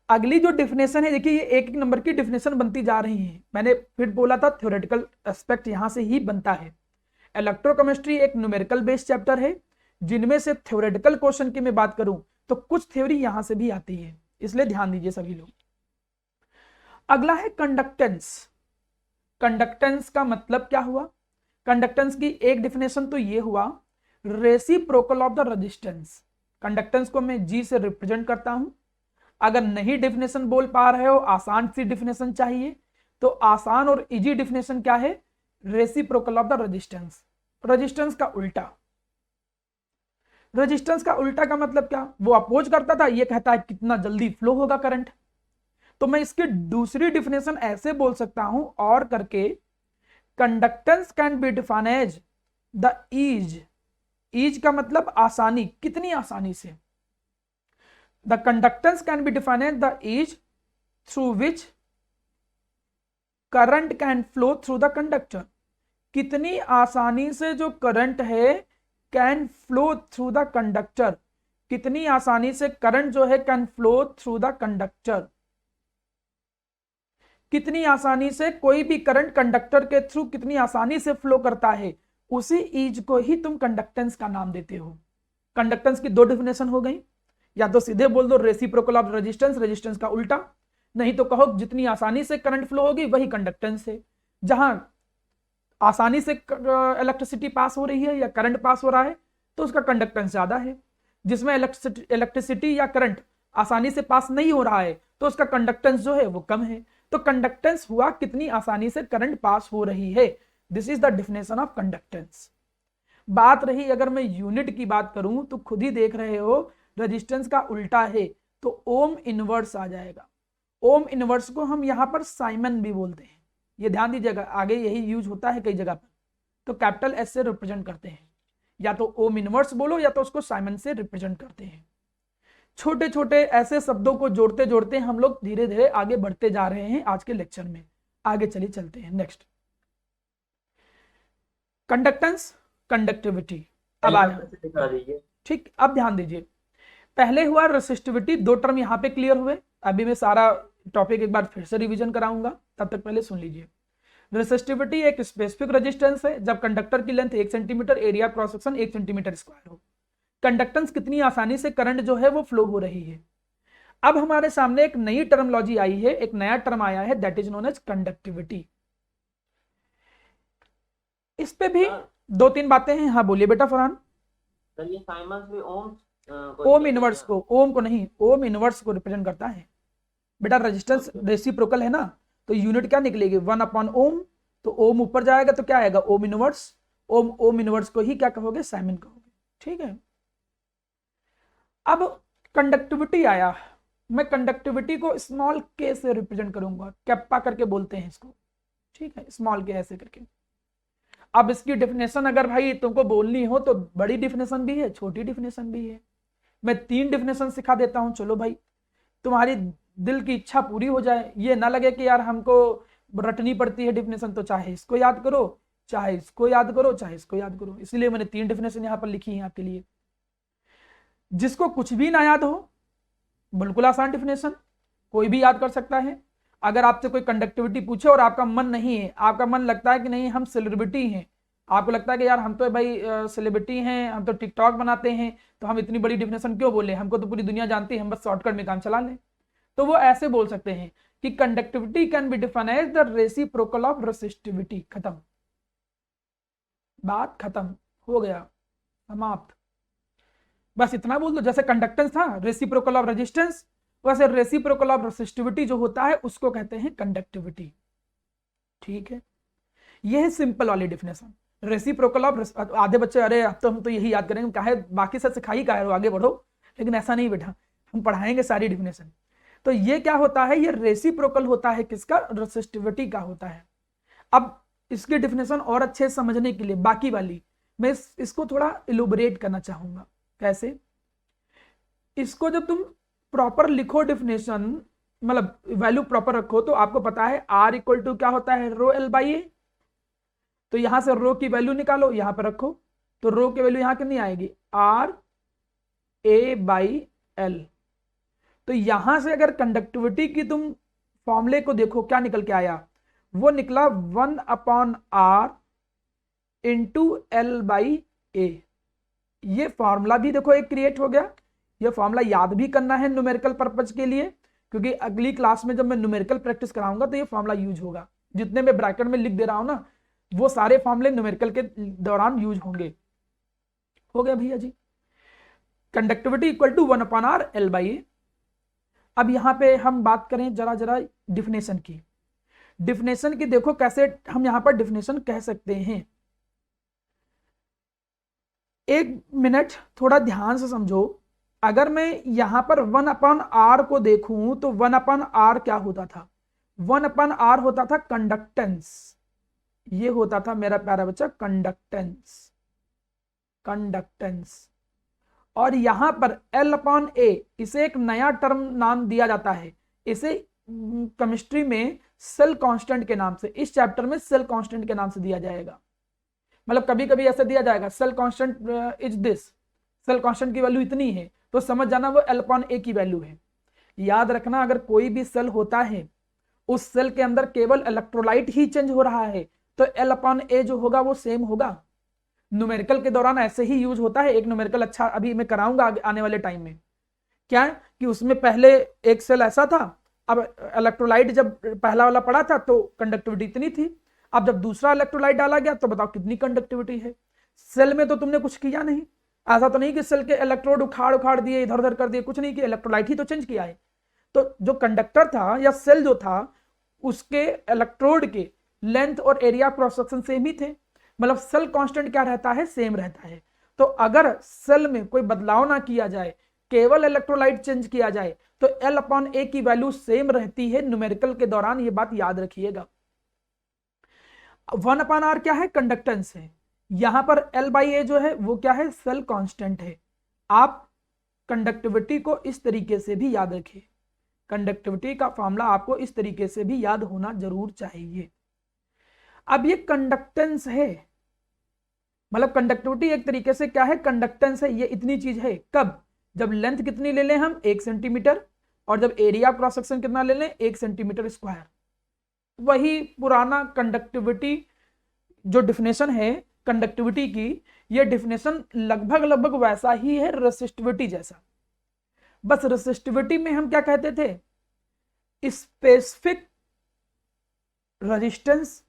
[SPEAKER 1] अगली जो डिफिनेशन है, देखिए ये एक एक नंबर की डिफिनेशन बनती जा रही है। मैंने फिर बोला था थ्योरेटिकल एस्पेक्ट यहां से ही बनता है। इलेक्ट्रोकेमिस्ट्री एक न्यूमेरिकल बेस्ड चैप्टर है, जिनमें से थ्योरेटिकल क्वेश्चन की मैं बात करूं तो कुछ थ्योरी यहां से भी आती है, इसलिए ध्यान दीजिए सभी लोग। अगला है कंडक्टेंस। कंडक्टेंस का मतलब क्या हुआ, कंडक्टेंस की एक डिफिनेशन तो ये हुआ, reciprocal of the resistance. Conductance को मैं जी से रिप्रेजेंट करता हूं। अगर नहीं डिफिनेशन बोल पा रहे हो, आसान सी डिफिनेशन चाहिए, तो आसान और इजी डिफिनेशन क्या है, reciprocal of the resistance. Resistance का उल्टा, रेजिस्टेंस का उल्टा का मतलब क्या, वो अपोज करता था, ये कहता है कितना जल्दी फ्लो होगा करंट। तो मैं इसकी दूसरी डिफिनेशन ऐसे बोल सकता हूं और करके, conductance can be defined as the ease. Ease का मतलब आसानी, कितनी आसानी से। The conductance can be defined as the ease through which current can flow through the conductor. कितनी आसानी से जो करंट है can flow through the conductor, कितनी आसानी से करंट जो है can flow through the conductor. कितनी आसानी से कोई भी करंट कंडक्टर के थ्रू कितनी आसानी से फ्लो करता है, उसी ईज को ही तुम कंडक्टेंस का नाम देते हो। कंडक्टेंस की दो डेफिनेशन हो गई, या तो सीधे बोल दो रेसिप्रोकल ऑफ रेजिस्टेंस, रेजिस्टेंस का उल्टा, नहीं तो कहो जितनी आसानी से करंट फ्लो होगी वही कंडक्टेंस है। जहां आसानी से इलेक्ट्रिसिटी पास हो रही है या करंट पास हो रहा है तो उसका कंडक्टेंस ज्यादा है। जिसमें इलेक्ट्रिसिटी या करंट आसानी से पास नहीं हो रहा है तो उसका कंडक्टेंस जो है वो कम है। तो कंडक्टेंस हुआ कितनी आसानी से करंट पास हो रही है। This is the definition of conductance. बात रही अगर मैं यूनिट की बात करूं तो खुद ही देख रहे हो रेजिस्टेंस का उल्टा है तो ओम इनवर्स आ जाएगा। ओम इनवर्स को हम यहां पर साइमन भी बोलते हैं, ये ध्यान दीजिएगा, आगे यही यूज होता है कई जगह पर। तो कैपिटल एस से रिप्रेजेंट करते हैं, या तो ओम इनवर्स बोलो या तो उसको साइमन से रिप्रेजेंट करते हैं। छोटे छोटे ऐसे शब्दों को जोड़ते जोड़ते हम लोग धीरे धीरे आगे बढ़ते जा रहे हैं आज के लेक्चर में। आगे चलिए चलते हैं नेक्स्ट। Conductance, conductivity. अब आया, ठीक, अब ध्यान दीजिए। पहले हुआ रेसिस्टिविटी, दो टर्म यहां पे क्लियर हुए। अभी मैं सारा टॉपिक एक बार फिर से रिवीजन कराऊंगा, तब तक पहले सुन लीजिए। रेसिस्टिविटी एक स्पेसिफिक रेजिस्टेंस है जब कंडक्टर की length 1 centimetre, area cross section 1 centimetre square हो। कंडक्टेंस कितनी आसानी से करंट जो है वो फ्लो हो रही है। अब हमारे सामने एक नई टर्मोलॉजी आई है, एक नया टर्म आया है, that is known as conductivity. इस पे भी दो तीन बातें हैं। हाँ बोलिए बेटा फरहान।
[SPEAKER 3] ये साइमंस भी
[SPEAKER 1] ओम इनवर्स को, ओम को नहीं, ओम इनवर्स को रिप्रेजेंट करता है बेटा। रेजिस्टेंस रेसिप्रोकल है ना, तो यूनिट क्या निकलेगी 1/ओम। तो ओम ऊपर जाएगा तो क्या आएगा ओम इनवर्स। ओम इनवर्स को ही क्या कहोगे साइमन कहोगे, ठीक है। अब कंडक्टिविटी आया, मैं कंडक्टिविटी को स्मॉल के से रिप्रेजेंट करूंगा, कैप्पा करके बोलते हैं इसको, ठीक है, स्मॉल के ऐसे करके। अब इसकी डेफिनेशन अगर भाई तुमको बोलनी हो तो बड़ी डेफिनेशन भी है, छोटी डेफिनेशन भी है। मैं 3 डेफिनेशन सिखा देता हूं, चलो भाई तुम्हारी दिल की इच्छा पूरी हो जाए। ये ना लगे कि यार हमको रटनी पड़ती है डेफिनेशन, तो चाहे इसको याद करो, चाहे इसको याद करो, चाहे इसको याद करो। इसलिए मैंने 3 डेफिनेशन यहां पर लिखी है आपके लिए। जिसको कुछ भी ना याद हो, बिल्कुल आसान डेफिनेशन, कोई भी याद कर सकता है। अगर आपसे कोई कंडक्टिविटी पूछे और आपका मन नहीं है, आपका मन लगता है कि नहीं हम सेलिब्रिटी हैं, आपको लगता है कि यार हम तो भाई सेलिब्रिटी हैं, हम तो टिकटॉक बनाते हैं, तो हम इतनी बड़ी डेफिनेशन क्यों बोले, हमको तो पूरी दुनिया जानती है, हम बस शॉर्टकट में काम चला लें। तो वो ऐसे बोल सकते हैं कि conductivity can be defined as the reciprocal of resistivity. खत्म, बात खत्म, हो गया, समाप्त। बस इतना बोल दो। जैसे कंडक्टेंस था रेसिप्रोकल ऑफ रेजिस्टेंस, वैसे रेसिप्रोकल ऑफ रेसिस्टिविटी जो होता है उसको कहते हैं कंडक्टिविटी, ठीक है। यह है सिंपल वाली डेफिनेशन रेसिप्रोकल ऑफ। आधे बच्चे अरे अब तो हम तो यही याद करेंगे, काहे बाकी सब सिखाई काहे, आगे बढ़ो। लेकिन ऐसा नहीं बेटा, हम पढ़ाएंगे सारी डेफिनेशन। तो ये क्या होता है, ये रेसिप्रोकल होता है किसका, रेसिस्टिविटी का होता है। अब इसकी डेफिनेशन और अच्छे से समझने के लिए बाकी वाली मैं इसको थोड़ा इलुबरेट करना चाहूंगा। कैसे, इसको जब तुम प्रॉपर लिखो डेफिनेशन, मतलब वैल्यू प्रॉपर रखो, तो आपको पता है R इक्वल टू क्या होता है रो L बाई ए। तो यहां से रो की वैल्यू निकालो, यहां पर रखो, तो रो की वैल्यू यहां कितनी आएगी R A बाई L। तो यहां से अगर कंडक्टिविटी की तुम फॉर्मूले को देखो क्या निकल के आया, वो निकला 1/R इंटू L बाई ए। ये फॉर्मूला भी देखो एक क्रिएट हो गया। ये फॉर्मूला याद भी करना है न्यूमेरिकल पर्पज के लिए, क्योंकि अगली क्लास में जब मैं न्यूमेरिकल प्रैक्टिस कराऊंगा तो ये फॉर्मूला यूज होगा। जितने मैं ब्रैकेट में लिख दे रहा हूं ना, वो सारे फॉर्मूले न्यूमेरिकल के दौरान यूज होंगे। हो गया भैया जी, conductivity equal to 1/R L by A. अब यहां पे हम बात करें जरा जरा डिफिनेशन की। डिफिनेशन की देखो कैसे हम यहां पर डिफिनेशन कह सकते हैं। एक मिनट थोड़ा ध्यान से समझो। अगर मैं यहां पर 1/R को देखूं तो 1/R क्या होता था, 1/R होता था कंडक्टेंस। ये होता था मेरा प्यारा बच्चा कंडक्टेंस, कंडक्टेंस। और यहां पर L/A, इसे एक नया टर्म नाम दिया जाता है। इसे केमिस्ट्री में सेल कांस्टेंट के नाम से, इस चैप्टर में सेल कांस्टेंट के नाम से दिया जाएगा। मतलब कभी कभी ऐसे दिया जाएगा cell constant is this, cell constant की वैल्यू इतनी है, तो समझ जाना वो L/A की वैल्यू है। याद रखना अगर कोई भी सेल होता है, उस सेल के अंदर केवल इलेक्ट्रोलाइट ही चेंज हो रहा है, तो L/A जो होगा वो सेम होगा। न्यूमेरिकल के दौरान ऐसे ही यूज होता है। एक न्यूमेरिकल अच्छा अभी मैं कराऊंगा आने वाले टाइम में। क्या है कि उसमें पहले एक सेल ऐसा था, अब इलेक्ट्रोलाइट जब पहला वाला पड़ा था तो कंडक्टिविटी इतनी थी, अब जब दूसरा इलेक्ट्रोलाइट डाला गया तो बताओ कितनी कंडक्टिविटी है। सेल में तो तुमने कुछ किया नहीं, ऐसा तो नहीं कि सेल के इलेक्ट्रोड उखाड़ उखाड़ दिए, इधर उधर कर दिए, कुछ नहीं किया, इलेक्ट्रोलाइट ही तो चेंज किया है। तो जो कंडक्टर था या सेल जो था उसके इलेक्ट्रोड के लेंथ और एरिया क्रॉस सेक्शन सेम ही थे, मतलब सेल कांस्टेंट क्या रहता है, सेम रहता है। तो अगर सेल में कोई बदलाव ना किया जाए, केवल इलेक्ट्रोलाइट चेंज किया जाए, तो L/A की वैल्यू सेम रहती है न्यूमेरिकल के दौरान, ये बात याद रखिएगा। 1/R क्या है, कंडक्टेंस है। यहां पर L/A जो है वो क्या है, सेल कांस्टेंट है। आप कंडक्टिविटी को इस तरीके से भी याद रखिए, कंडक्टिविटी का फॉर्मूला आपको इस तरीके से भी याद होना जरूर चाहिए। अब ये कंडक्टेंस है, मतलब कंडक्टिविटी एक तरीके से क्या है, कंडक्टेंस है, ये इतनी चीज है। कब, जब लेंथ कितनी ले लें हम, 1 सेंटीमीटर, और जब एरिया क्रॉस सेक्शन कितना ले लें, 1 सेंटीमीटर स्क्वायर। वही पुराना कंडक्टिविटी जो डिफिनेशन है कंडक्टिविटी की, ये डिफिनेशन लगभग लगभग वैसा ही है रेसिस्टिविटी जैसा। बस रेसिस्टिविटी में हम क्या कहते थे, स्पेसिफिक रेजिस्टेंस,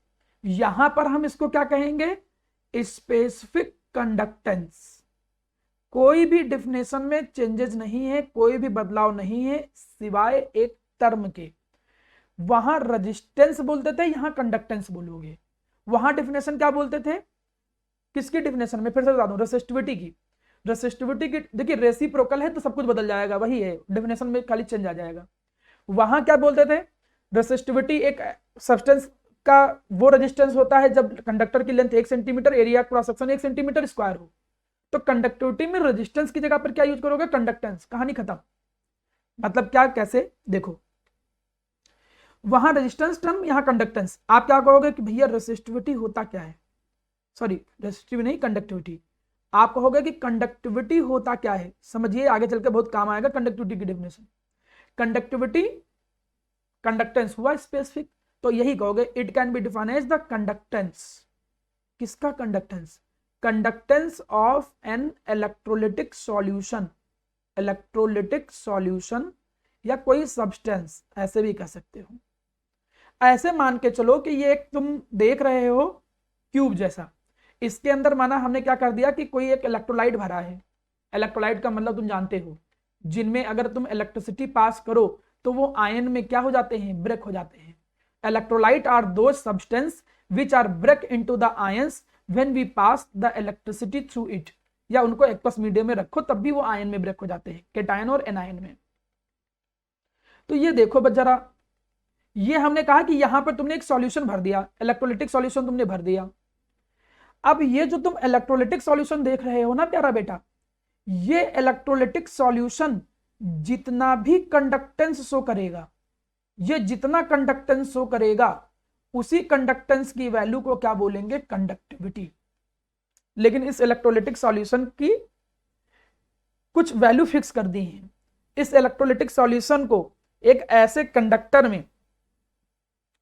[SPEAKER 1] यहां पर हम इसको क्या कहेंगे, स्पेसिफिक कंडक्टेंस। कोई भी डिफिनेशन में चेंजेस नहीं है, कोई भी बदलाव नहीं है सिवाय एक टर्म के। वहां रेजिस्टेंस बोलते थे, यहां कंडक्टेंस बोलोगे। वहां डिफिनेशन क्या बोलते थे, किसकी डिफिनेशन में फिर से बता दूं, रेसिस्टिविटी की। रेसिस्टिविटी की देखिए रेसिप्रोकल है तो सब कुछ बदल जाएगा, वही है, डिफिनेशन में खाली चेंज आ जाएगा। वहां क्या बोलते थे, रेसिस्टिविटी एक सब्सटेंस का वो रेजिस्टेंस होता है जब कंडक्टर की length 1 centimetre, area cross section 1 centimetre square हो। तो कंडक्टिविटी में रेजिस्टेंस की जगह पर क्या यूज करोगे, कंडक्टेंस, कहानी खत्म। मतलब क्या, कैसे, देखो वहां रेजिस्टेंस टर्म, यहां कंडक्टेंस। आप क्या कहोगे कि भैया रेसिस्टिविटी होता क्या है, सॉरी रेसिस्टिविटी नहीं, कंडक्टिविटी। आप कहोगे कि कंडक्टिविटी होता क्या है, समझिए आगे चल के बहुत काम आएगा कंडक्टिविटी की डेफिनेशन। कंडक्टिविटी कंडक्टेंस हुआ स्पेसिफिक, तो यही कहोगे it can be defined as the conductance. किसका conductance, conductance of an electrolytic solution. Electrolytic solution या कोई सब्सटेंस, ऐसे भी कह सकते हो। ऐसे मान के चलो कि ये एक तुम देख रहे हो क्यूब जैसा, इसके अंदर माना हमने क्या कर दिया कि कोई एक इलेक्ट्रोलाइट भरा है। इलेक्ट्रोलाइट का मतलब तुम जानते हो, जिनमें अगर तुम इलेक्ट्रिसिटी पास करो तो वो आयन में क्या हो जाते हैं, ब्रेक हो जाते हैं। Electrolyte are those substance which are break into the ions when we pass the electricity through it, या उनको एक्वस मीडियम में रखो तब भी वो आयन में ब्रेक हो जाते हैं, केटायन और एनायन में। तो ये देखो बस जरा, ये हमने कहा कि यहां पर तुमने एक सॉल्यूशन भर दिया, इलेक्ट्रोलिटिक सॉल्यूशन तुमने भर दिया। अब ये जो तुम इलेक्ट्रोलिटिक सॉल्यूशन देख रहे हो ना प्यारा बेटा, ये इलेक्ट्रोलिटिक सॉल्यूशन जितना भी कंडक्टेंस शो करेगा, ये जितना कंडक्टेंस शो करेगा उसी कंडक्टेंस की वैल्यू को क्या बोलेंगे, कंडक्टिविटी। लेकिन इस इलेक्ट्रोलिटिक सॉल्यूशन की कुछ वैल्यू फिक्स कर दी है। इस इलेक्ट्रोलिटिक सॉल्यूशन को एक ऐसे कंडक्टर में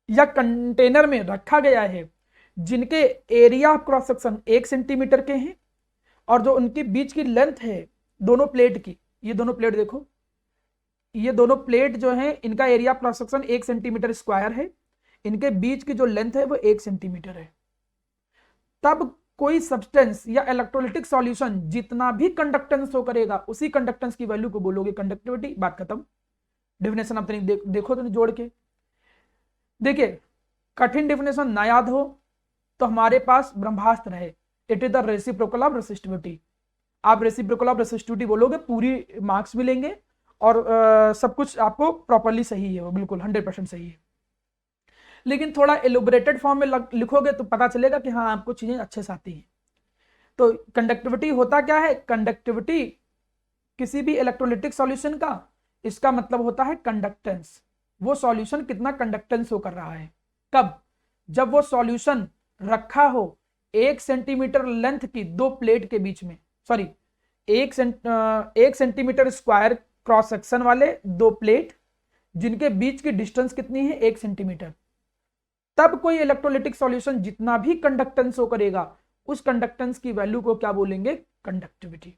[SPEAKER 1] या कंटेनर में रखा गया है जिनके एरिया क्रॉस सेक्शन 1 सेंटीमीटर के हैं, और जो उनके बीच की लेंथ है दोनों प्लेट की, ये दोनों प्लेट देखो, ये दोनों प्लेट जो है इनका area cross section 1 centimetre square है, इनके बीच की जो लेंथ है वो 1 सेंटीमीटर है। तब कोई सब्सटेंस या इलेक्ट्रोलिटिक सॉल्यूशन जितना भी कंडक्टेंस शो करेगा उसी कंडक्टेंस की वैल्यू को बोलोगे कंडक्टिविटी। बात खत्म। डेफिनेशन आप देखो तो जोड़ के देखिए, कठिन डेफिनेशन ना याद हो तो हमारे पास ब्रह्मास्त्र है, it is the reciprocal of resistivity. आप रेसिप्रोकल ऑफ रेसिस्टिविटी बोलोगे, पूरी मार्क्स मिलेंगे और सब कुछ आपको प्रॉपरली सही है, वो बिल्कुल 100% सही है। लेकिन थोड़ा एलोबरेटेड फॉर्म में लिखोगे तो पता चलेगा कि हाँ आपको चीजें अच्छे से आती हैं। तो कंडक्टिविटी होता क्या है, कंडक्टिविटी किसी भी इलेक्ट्रोलिटिक सॉल्यूशन का, इसका मतलब होता है कंडक्टेंस। वो सॉल्यूशन कितना कंडक्टेंस शो कर रहा है, कब, जब वो सॉल्यूशन रखा हो 1 सेंटीमीटर लेंथ की दो प्लेट के बीच में, sorry 1 centimetre square cross section वाले दो प्लेट जिनके बीच की डिस्टेंस कितनी है, 1 सेंटीमीटर। तब कोई इलेक्ट्रोलिटिक सॉल्यूशन जितना भी कंडक्टेंस शो करेगा उस कंडक्टेंस की वैल्यू को क्या बोलेंगे, कंडक्टिविटी।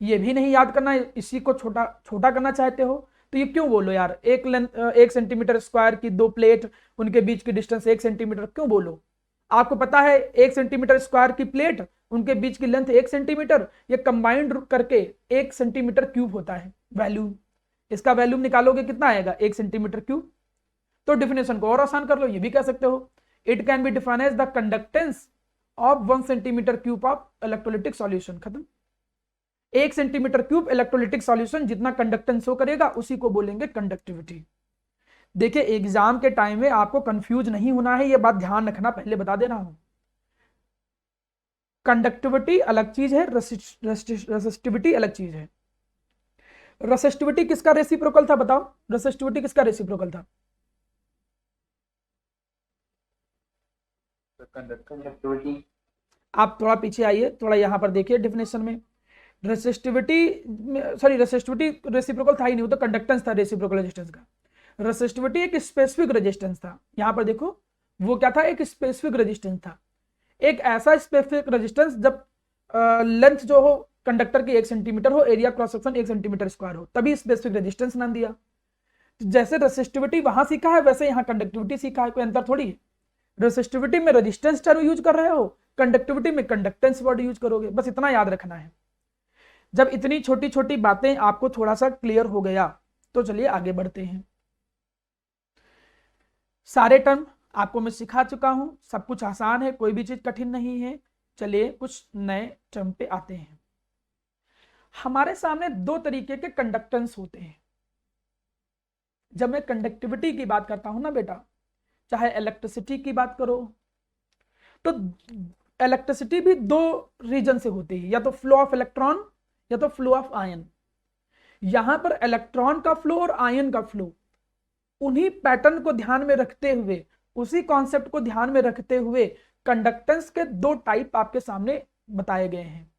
[SPEAKER 1] ये भी नहीं याद करना, इसी को छोटा छोटा करना चाहते हो तो ये क्यों बोलो यार, 1 सेंटीमीटर स्क्वायर की 2 प्लेट, उनके बीच की डिस्टेंस 1 सेंटीमीटर क्यों बोलो। आपको पता है 1 सेंटीमीटर स्क्वायर की प्लेट, उनके बीच की लेंथ 1 सेंटीमीटर, ये कंबाइंड करके 1 सेंटीमीटर क्यूब होता है वैल्यूम। इसका वैल्यूम निकालोगे कितना आएगा, 1 सेंटीमीटर क्यूब। तो डिफिनेशन को और आसान कर लो, ये भी कह सकते हो it can be defined as the conductance of 1 centimetre cube of electrolytic solution. खत्म। 1 सेंटीमीटर क्यूब इलेक्ट्रोलिटिक सॉल्यूशन जितना कंडक्टेंस शो करेगा उसी को बोलेंगे कंडक्टिविटी। देखिए एग्जाम के टाइम में आपको कंफ्यूज नहीं होना है, ये बात ध्यान रखना, पहले बता दे रहा हूं। कंडक्टिविटी अलग चीज है, रेसिस्टिविटी अलग चीज है। रेसिस्टिविटी किसका रेसिप्रोकल था, बताओ, रेसिस्टिविटी किसका रेसिप्रोकल था।
[SPEAKER 3] कंडक्टिविटी।
[SPEAKER 1] आप थोड़ा पीछे आइए, थोड़ा यहां पर देखिए डेफिनेशन में, रेसिस्टिविटी रेसिप्रोकल था ही नहीं, वो तो कंडक्टेंस था रेसिप्रोकल रेजिस्टेंस का। रेसिस्टिविटी एक स्पेसिफिक रेजिस्टेंस था, यहां पर देखो वो क्या था, एक स्पेसिफिक रेजिस्टेंस था, एक ऐसा स्पेसिफिक रेजिस्टेंस जब लेंथ जो हो कंडक्टर की 1 सेंटीमीटर हो, area cross section 1 centimetre square हो, तभी स्पेसिफिक रेजिस्टेंस नाम दिया। जैसे रेसिस्टिविटी वहां सीखा है वैसे यहाँ कंडक्टिविटी सीखा है, कोई अंतर थोड़ी है। रेसिस्टिविटी में रेजिस्टेंस टर्म यूज कर रहे हो, कंडक्टिविटी में कंडक्टेंस वर्ड यूज करोगे, बस इतना याद रखना है। जब इतनी छोटी छोटी बातें आपको थोड़ा सा क्लियर हो गया तो चलिए आगे बढ़ते हैं। सारे टर्म आपको मैं सिखा चुका हूं, सब कुछ आसान है, कोई भी चीज कठिन नहीं है। चलिए कुछ नए टर्म पे आते हैं। हमारे सामने 2 तरीके के कंडक्टेंस होते हैं। जब मैं कंडक्टिविटी की बात करता हूं ना बेटा, चाहे इलेक्ट्रिसिटी की बात करो, तो इलेक्ट्रिसिटी भी 2 रीजन से होती है, या तो फ्लो ऑफ इलेक्ट्रॉन या तो फ्लो ऑफ आयन। यहां पर इलेक्ट्रॉन का फ्लो और आयन का फ्लो, उन्हीं पैटर्न को ध्यान में रखते हुए, उसी कॉन्सेप्ट को ध्यान में रखते हुए कंडक्टेंस के 2 टाइप आपके सामने बताए गए हैं।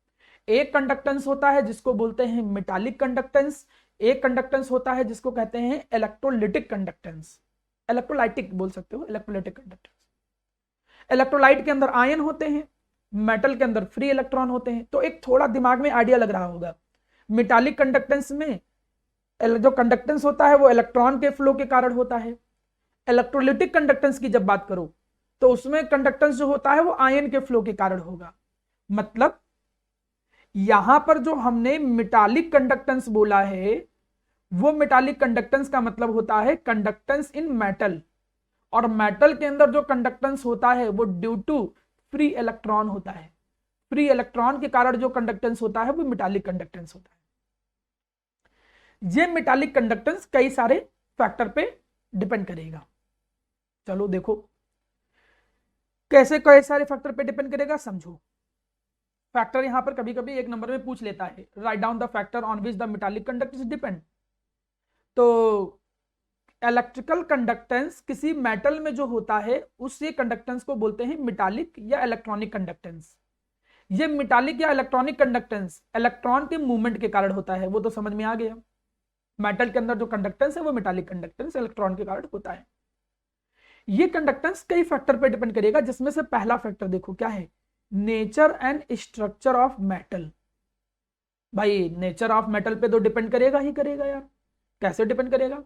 [SPEAKER 1] एक कंडक्टेंस होता है जिसको बोलते हैं मेटालिक कंडक्टेंस, एक कंडक्टेंस होता है जिसको कहते हैं इलेक्ट्रोलिटिक कंडक्टेंस, इलेक्ट्रोलाइटिक बोल सकते हो, इलेक्ट्रोलाइटिक कंडक्टेंस। इलेक्ट्रोलाइट के अंदर आयन होते हैं, मेटल के अंदर फ्री इलेक्ट्रॉन होते हैं। तो एक थोड़ा दिमाग में आइडिया लग रहा होगा, मेटालिक कंडक्टेंस में जो कंडक्टेंस होता है वो इलेक्ट्रॉन के फ्लो के कारण होता है। इलेक्ट्रोलिटिक कंडक्टेंस की जब बात करो तो उसमें कंडक्टेंस जो होता है वो आयन के फ्लो के कारण होगा। मतलब यहां पर जो हमने मेटालिक कंडक्टेंस बोला है, वो मेटालिक कंडक्टेंस का मतलब होता है कंडक्टेंस इन मेटल, और मेटल के अंदर जो कंडक्टेंस होता है वो ड्यू टू फ्री इलेक्ट्रॉन होता है। फ्री इलेक्ट्रॉन के कारण जो कंडक्टेंस होता है वो मेटालिक कंडक्टेंस होता है। ये मेटालिक कंडक्टेंस कई सारे फैक्टर पे डिपेंड करेगा। चलो देखो कैसे कई सारे फैक्टर पे डिपेंड करेगा, समझो। फैक्टर यहां पर कभी कभी 1 नंबर में पूछ लेता है, write down the factor on which the metallic conductance depend. तो इलेक्ट्रिकल कंडक्टेंस किसी मेटल में जो होता है उसी कंडक्टेंस को बोलते हैं मेटालिक या इलेक्ट्रॉनिक कंडक्टेंस। ये मेटालिक या इलेक्ट्रॉनिक कंडक्टेंस इलेक्ट्रॉन के मूवमेंट के कारण होता है, वो तो समझ में आ गया। मेटल के अंदर जो कंडक्टेंस है वो मेटालिक कंडक्टेंस इलेक्ट्रॉन के कारण होता है। ये कंडक्टेंस कई फैक्टर पर डिपेंड करेगा, जिसमें से पहला फैक्टर देखो क्या है, nature and structure of metal. भाई नेचर ऑफ मेटल पे तो डिपेंड करेगा ही करेगा यार। कैसे डिपेंड करेगा,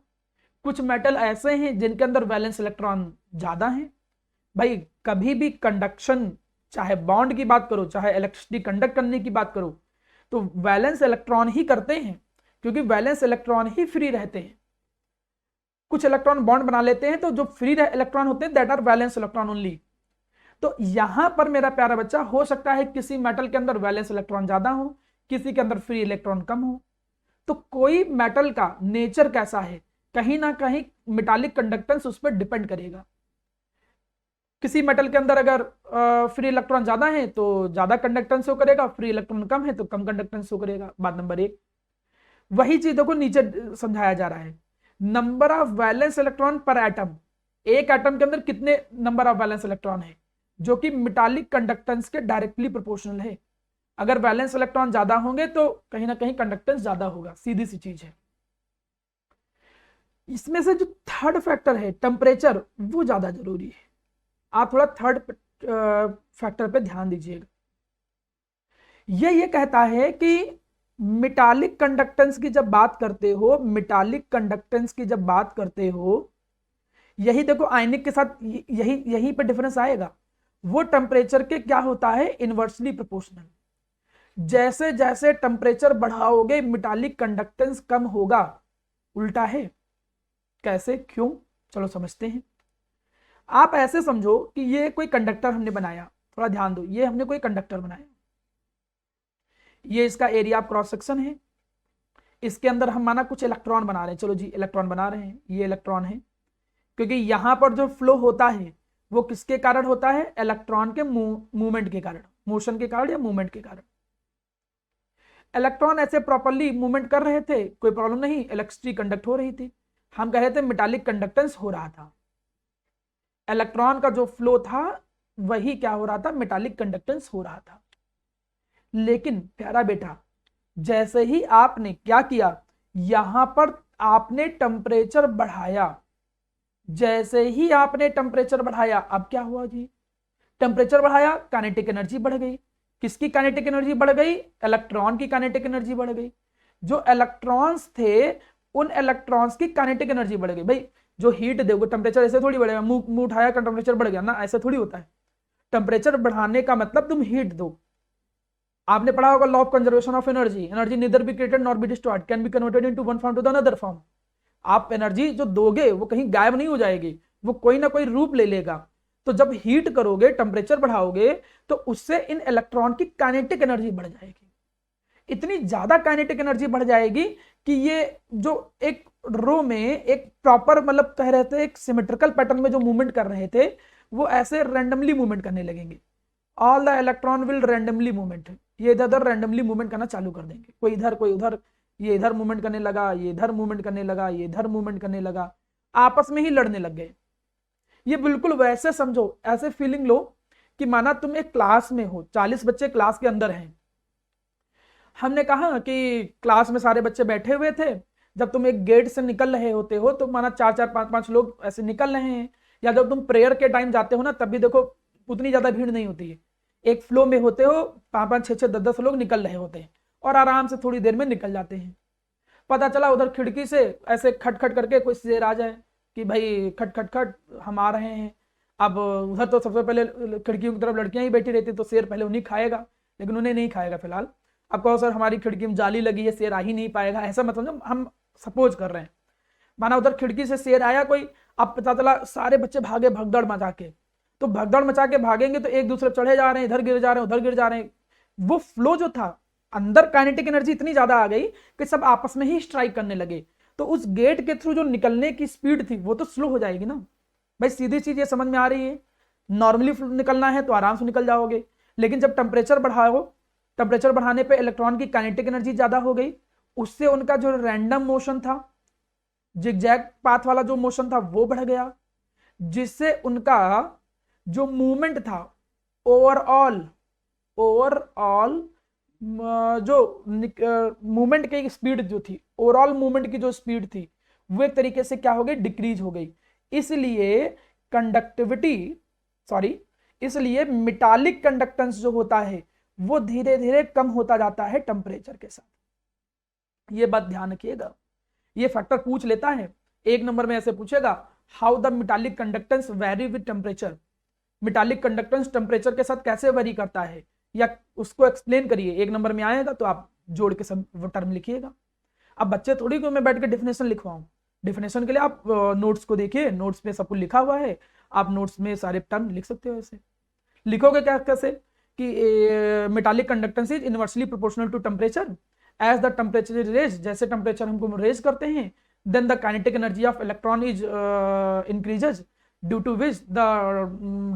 [SPEAKER 1] कुछ मेटल ऐसे हैं जिनके अंदर वैलेंस इलेक्ट्रॉन ज्यादा हैं। भाई कभी भी कंडक्शन, चाहे बॉन्ड की बात करो चाहे इलेक्ट्रिसिटी कंडक्ट करने की बात करो, तो वैलेंस इलेक्ट्रॉन ही करते हैं, क्योंकि वैलेंस इलेक्ट्रॉन ही फ्री रहते हैं। कुछ इलेक्ट्रॉन बॉन्ड बना लेते हैं, तो जो फ्री इलेक्ट्रॉन होते हैं that are valence electron only. तो यहां पर मेरा प्यारा बच्चा, हो सकता है किसी मेटल के अंदर वैलेंस इलेक्ट्रॉन ज्यादा हो, किसी के अंदर फ्री इलेक्ट्रॉन कम हो। तो कोई मेटल का नेचर कैसा है, कहीं ना कहीं मेटालिक कंडक्टेंस उस पर डिपेंड करेगा। किसी मेटल के अंदर अगर फ्री इलेक्ट्रॉन ज्यादा है तो ज्यादा कंडक्टेंस शो करेगा, फ्री इलेक्ट्रॉन कम है तो कम कंडक्टेंस शो करेगा। बात नंबर 1। वही चीजों को नीचे समझाया जा रहा है, नंबर ऑफ वैलेंस इलेक्ट्रॉन पर एटम। एक एटम के अंदर कितने नंबर ऑफ वैलेंस इलेक्ट्रॉन है, जो कि मेटालिक कंडक्टेंस के डायरेक्टली प्रोपोर्शनल है। अगर वैलेंस इलेक्ट्रॉन ज्यादा होंगे तो कहीं ना कहीं कंडक्टेंस ज्यादा होगा, सीधी सी चीज है। इसमें से जो थर्ड फैक्टर है टेम्परेचर, वो ज्यादा जरूरी है। आप थोड़ा थर्ड फैक्टर पे ध्यान दीजिएगा। ये कहता है कि मेटालिक कंडक्टेंस की जब बात करते हो, मेटालिक कंडक्टेंस की जब बात करते हो, यही देखो आयनिक के साथ यही यही पे डिफरेंस आएगा। वो टेम्परेचर के क्या होता है, इनवर्सली प्रोपोर्शनल। जैसे जैसे टेम्परेचर बढ़ाओगे मेटालिक कंडक्टेंस कम होगा, उल्टा है। कैसे, क्यों, चलो समझते हैं। आप ऐसे समझो कि ये कोई कंडक्टर हमने बनाया, थोड़ा ध्यान दो, ये हमने कोई कंडक्टर बनाया, ये इसका एरिया ऑफ क्रॉस सेक्शन है, इसके अंदर हम माना कुछ इलेक्ट्रॉन बना रहे हैं, चलो जी इलेक्ट्रॉन बना रहे हैं, ये इलेक्ट्रॉन है, क्योंकि यहां पर जो फ्लो होता है वो किसके कारण होता है, इलेक्ट्रॉन के मूवमेंट के कारण, मोशन के कारण या मूवमेंट के कारण। इलेक्ट्रॉन ऐसे प्रॉपरली मूवमेंट कर रहे थे, कोई प्रॉब्लम नहीं, इलेक्ट्रिसिटी कंडक्ट हो रही थी, हम कह रहे थे मेटालिक कंडक्टेंस हो रहा था, इलेक्ट्रॉन का जो फ्लो था वही क्या हो रहा था, मेटालिक कंडक्टेंस हो रहा था। लेकिन प्यारा बेटा, जैसे ही आपने क्या किया, यहां पर आपने टेम्परेचर बढ़ाया, जैसे ही आपने टेम्परेचर बढ़ाया, अब क्या हुआ जी, टेम्परेचर बढ़ाया, काइनेटिक एनर्जी बढ़ गई। किसकी काइनेटिक एनर्जी बढ़ गई, इलेक्ट्रॉन की काइनेटिक एनर्जी बढ़ गई। जो इलेक्ट्रॉन्स थे उन इलेक्ट्रॉन्स की काइनेटिक एनर्जी बढ़ गई। भाई जो हीट दोगे टेम्परेचर ऐसे थोड़ी बढ़ेगा, मुंह उठाया का टेम्परेचर बढ़ गया ना, ऐसे थोड़ी होता है। टेम्परेचर बढ़ाने का मतलब तुम हीट दो। आपने पढ़ा होगा law of conservation of energy, energy neither be created not be destroyed, can be converted into one form to the another form. आप एनर्जी जो दोगे वो कहीं गायब नहीं हो जाएगी, वो कोई ना कोई रूप ले लेगा। तो जब हीट करोगे, टेम्परेचर बढ़ाओगे, तो उससे इन इलेक्ट्रॉन की काइनेटिक एनर्जी बढ़ जाएगी। इतनी ज्यादा काइनेटिक एनर्जी बढ़ जाएगी कि ये जो एक रो में एक प्रॉपर मतलब कह रहे थे एक सिमेट्रिकल पैटर्न में जो मूवमेंट कर रहे थे, वो ऐसे रैंडमली मूवमेंट करने लगेंगे। All the electron will randomly movement, ये इधर उधर रैंडमली मूवमेंट करना चालू कर देंगे, कोई इधर कोई उधर, ये इधर मूवमेंट करने लगा, ये इधर मूवमेंट करने लगा, ये इधर मूवमेंट करने लगा, आपस में ही लड़ने लग गए। ये बिल्कुल वैसे समझो, ऐसे फीलिंग लो कि माना तुम एक क्लास में हो, 40 बच्चे क्लास के अंदर हैं। हमने कहा कि क्लास में सारे बच्चे बैठे हुए थे, जब तुम एक गेट से निकल रहे होते हो तो माना 4-4 5-5 लोग ऐसे निकल रहे हैं, या जब तुम प्रेयर के टाइम जाते हो ना, तब भी देखो उतनी ज्यादा भीड़ नहीं होती है, एक फ्लो में होते हो, 5-5 6-6 10-10 लोग निकल रहे होते हैं और आराम से थोड़ी देर में निकल जाते हैं। पता चला उधर खिड़की से ऐसे खटखट करके कोई शेर आ जाए कि भाई खट खट खट हम आ रहे हैं। अब उधर तो सबसे पहले खिड़कियों की तरफ लड़कियां ही बैठी रहती, तो शेर पहले उन्हीं खाएगा, लेकिन उन्हें नहीं खाएगा फिलहाल। अब कहो सर हमारी खिड़की में जाली लगी है, शेर आ ही नहीं पाएगा, ऐसा मतलब हम सपोज कर रहे हैं। माना उधर खिड़की से शेर आया कोई, अब पता चला सारे बच्चे भागे भगदड़ मचा के, तो भगदड़ मचा के भागेंगे तो एक दूसरे चढ़े जा रहे हैं, इधर गिर जा रहे हैं, उधर गिर जा रहे हैं। वो फ्लो जो था, अंदर काइनेटिक एनर्जी इतनी ज्यादा आ गई कि सब आपस में ही स्ट्राइक करने लगे, तो उस गेट के थ्रू जो निकलने की स्पीड थी वो तो स्लो हो जाएगी ना। भाई सीधी चीज ये समझ में आ रही है, नॉर्मली निकलना है तो आराम से निकल जाओगे, लेकिन जब टेम्परेचर बढ़ाओ, टेम्परेचर बढ़ाने पे इलेक्ट्रॉन की काइनेटिक एनर्जी ज्यादा हो गई, उससे उनका जो रैंडम मोशन था, जिगजैग पाथ वाला जो मोशन था वो बढ़ गया, जिससे उनका जो मूवमेंट था ओवरऑल जो मूवमेंट की स्पीड जो थी, ओवरऑल मूवमेंट की जो स्पीड थी वो एक तरीके से क्या हो गई, डिक्रीज हो गई। इसलिए इसलिए मेटालिक कंडक्टेंस जो होता है वो धीरे धीरे कम होता जाता है टेम्परेचर के साथ। ये बात ध्यान रखिएगा, ये फैक्टर पूछ लेता है, एक नंबर में ऐसे पूछेगा, how the metallic conductance very with temperature, metallic conductance temperature के साथ कैसे वेरी करता है, या उसको एक्सप्लेन करिए। एक नंबर में आएगा तो आप जोड़ के सब वो टर्म लिखिएगा। अब बच्चे थोड़ी को मैं बैठ के डेफिनेशन लिखवाऊं, डेफिनेशन के लिए आप नोट्स को देखिए, नोट्स पे सब कुछ लिखा हुआ है, आप नोट्स में सारे टर्म लिख सकते हो। ऐसे लिखोगे क्या, कैसे कि metallic conductance is inversely proportional to temperature, as the temperature is raise, जैसे टेम्परेचर हमको रेज करते हैं, then the kinetic energy of electron is increases, due to which the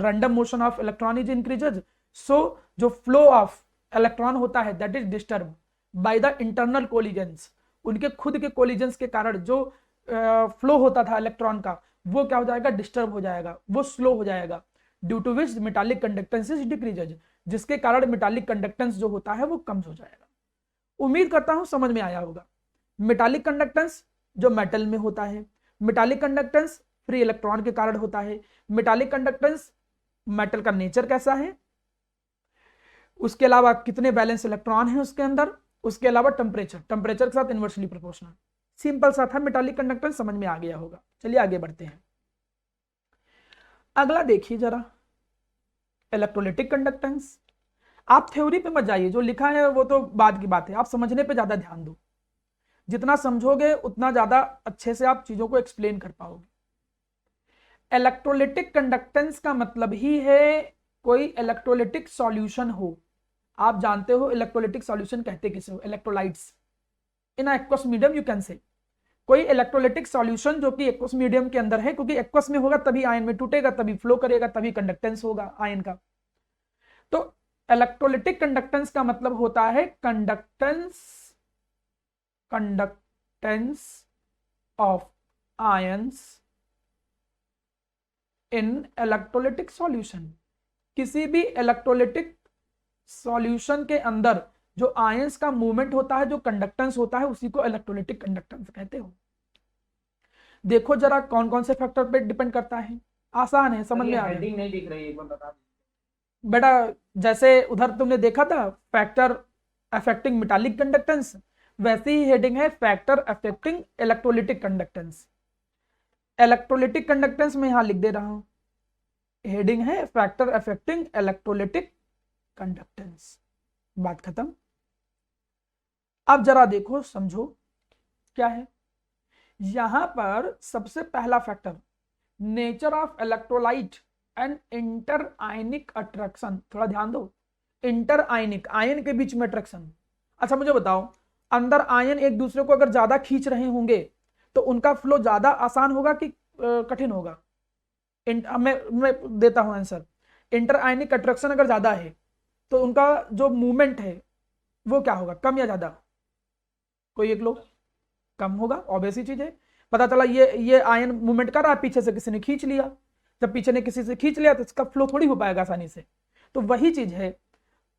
[SPEAKER 1] random motion of electron is increases. So जो flow of electron होता है that is disturb by the internal collisions, उनके खुद के collisions के कारण जो फ्लो होता था इलेक्ट्रॉन का, वो क्या हो जाएगा, डिस्टर्ब हो जाएगा, वो स्लो हो जाएगा, due to which metallic conductance is decreases, जिसके कारण मेटालिक कंडक्टेंस जो होता है वो कम हो जाएगा। उम्मीद करता हूं समझ में आया होगा। मेटालिक कंडक्टेंस जो मेटल में होता है, मेटालिक कंडक्टेंस फ्री इलेक्ट्रॉन के कारण होता है, मेटालिक कंडक्टेंस मेटल का नेचर कैसा है, उसके अलावा कितने बैलेंस इलेक्ट्रॉन है उसके अंदर, उसके अलावा टेम्परेचर, टेम्परेचर के साथ इन्वर्सली प्रोपोर्शनल। सिंपल सा था, मेटालिक कंडक्टेंस समझ में आ गया होगा। चलिए आगे बढ़ते हैं। अगला देखिए जरा, इलेक्ट्रोलिटिक कंडक्टेंस। आप थ्योरी पे मत जाइए, जो लिखा है वो तो बाद की बात है, आप समझने पे ज्यादा ध्यान दो। जितना समझोगे उतना ज्यादा अच्छे से आप चीजों को एक्सप्लेन कर पाओगे। इलेक्ट्रोलिटिक कंडक्टेंस का मतलब ही है कोई इलेक्ट्रोलिटिक सॉल्यूशन हो। आप जानते हो इलेक्ट्रोलिटिक सॉल्यूशन कहते किसे हो, electrolytes in aqueous medium you can say. कोई इलेक्ट्रोलिटिक सॉल्यूशन जो कि एक्वस मीडियम के अंदर है, क्योंकि एक्वस में होगा तभी आयन में टूटेगा, तभी फ्लो करेगा, तभी कंडक्टेंस होगा आयन का। तो इलेक्ट्रोलिटिक कंडक्टेंस का मतलब होता है conductance of ions in electrolytic solution. किसी भी इलेक्ट्रोलिटिक सॉल्यूशन के अंदर जो आयंस का मूवमेंट होता है, जो कंडक्टेंस होता है, उसी को इलेक्ट्रोलिटिक कंडक्टेंस कहते हो। देखो जरा कौन कौन से फैक्टर पे डिपेंड करता है, आसान है, समझ में आ
[SPEAKER 3] हेडिंग
[SPEAKER 1] गया
[SPEAKER 3] नहीं दिख रही, एक बार बता दीजिए।
[SPEAKER 1] बेटा। जैसे उधर तुमने देखा था फैक्टर अफेक्टिंग मेटालिक कंडक्टेंस, वैसी ही हेडिंग है factor affecting electrolytic conductance. Electrolytic conductance में यहां लिख दे रहा हूं, हेडिंग है फैक्टर अफेक्टिंग इलेक्ट्रोलिटिक कंडक्टेंस। बात खत्म। अब जरा देखो समझो क्या है यहां पर। सबसे पहला factor, nature of electrolyte and inter ionic attraction. थोड़ा ध्यान दो, इंटर आयनिक, आयन के बीच में अट्रैक्शन। अच्छा मुझे बताओ, अंदर आयन एक दूसरे को अगर ज्यादा खींच रहे होंगे तो उनका फ्लो ज्यादा आसान होगा कि कठिन होगा? मैं देता हूं आंसर। इंटर आयनिक अट्रैक्शन अगर ज्यादा है तो उनका जो मूवमेंट है वो क्या होगा, कम या ज्यादा? कोई एक लोग कम होगा, ऑब्वियस ही चीज है। पता चला ये आयन मूवमेंट कर रहा है, पीछे से किसी ने खींच लिया। जब पीछे ने किसी से खींच लिया तो इसका फ्लो थोड़ी हो पाएगा आसानी से। तो वही चीज है,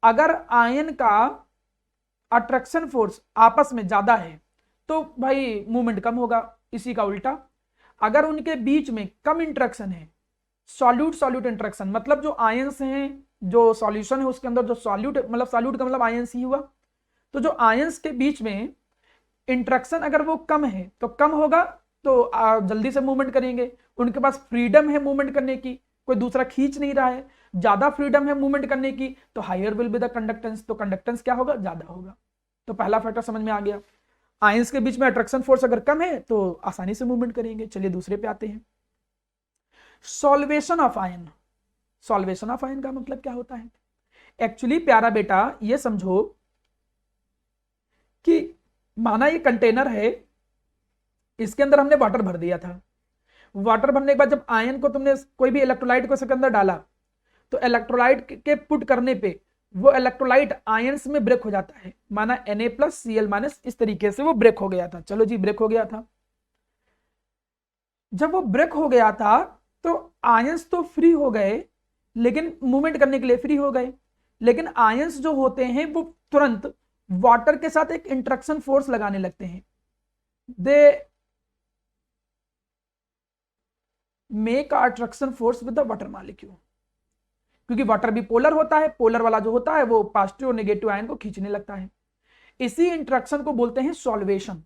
[SPEAKER 1] अगर आयन का अट्रैक्शन फोर्स आपस में ज्यादा है तो भाई मूवमेंट कम होगा। इसी का उल्टा, अगर उनके बीच में कम इंटरेक्शन है, सॉल्यूट सॉल्यूट इंटरेक्शन, मतलब जो आयंस हैं, जो सॉल्यूशन है उसके अंदर जो सॉल्यूट, मतलब सॉल्यूट का मतलब आयंस ही हुआ, तो जो आयंस के बीच में इंटरेक्शन अगर वो कम है तो कम होगा, तो जल्दी से मूवमेंट करेंगे। उनके पास फ्रीडम है मूवमेंट करने की, कोई दूसरा खींच नहीं रहा है, ज्यादा फ्रीडम है मूवमेंट करने की, तो higher will be the conductance, तो कंडक्टेंस क्या होगा, ज्यादा होगा। तो पहला फैक्टर समझ में आ गया। आयंस के बीच में अट्रैक्शन फोर्स अगर कम है तो आसानी से मूवमेंट करेंगे। चलिए दूसरे पे आते हैं, solvation of ion. Solvation of ion का मतलब क्या होता है? एक्चुअली प्यारा बेटा ये समझो कि माना ये कंटेनर है, इसके अंदर हमने वाटर भर दिया था। वाटर भरने के बाद जब आयन को तुमने कोई भी इलेक्ट्रोलाइट को इसके अंदर डाला, तो इलेक्ट्रोलाइट के पुट करने पे वो इलेक्ट्रोलाइट आयंस में ब्रेक हो जाता है। माना Na+Cl-, इस तरीके से वो ब्रेक हो गया था। चलो जी, ब्रेक हो गया था। जब वो ब्रेक हो गया था तो आयंस तो फ्री हो गए, लेकिन मूवमेंट करने के लिए फ्री हो गए, लेकिन आयंस जो होते हैं वो तुरंत वाटर के साथ एक इंटरेक्शन फोर्स लगाने लगते हैं। They make attraction force with the water molecule, क्योंकि वाटर भी पोलर होता है, पोलर वाला जो होता है वो पॉजिटिव और नेगेटिव आयन को खींचने लगता है। इसी इंटरेक्शन को बोलते हैं सॉल्वेशन।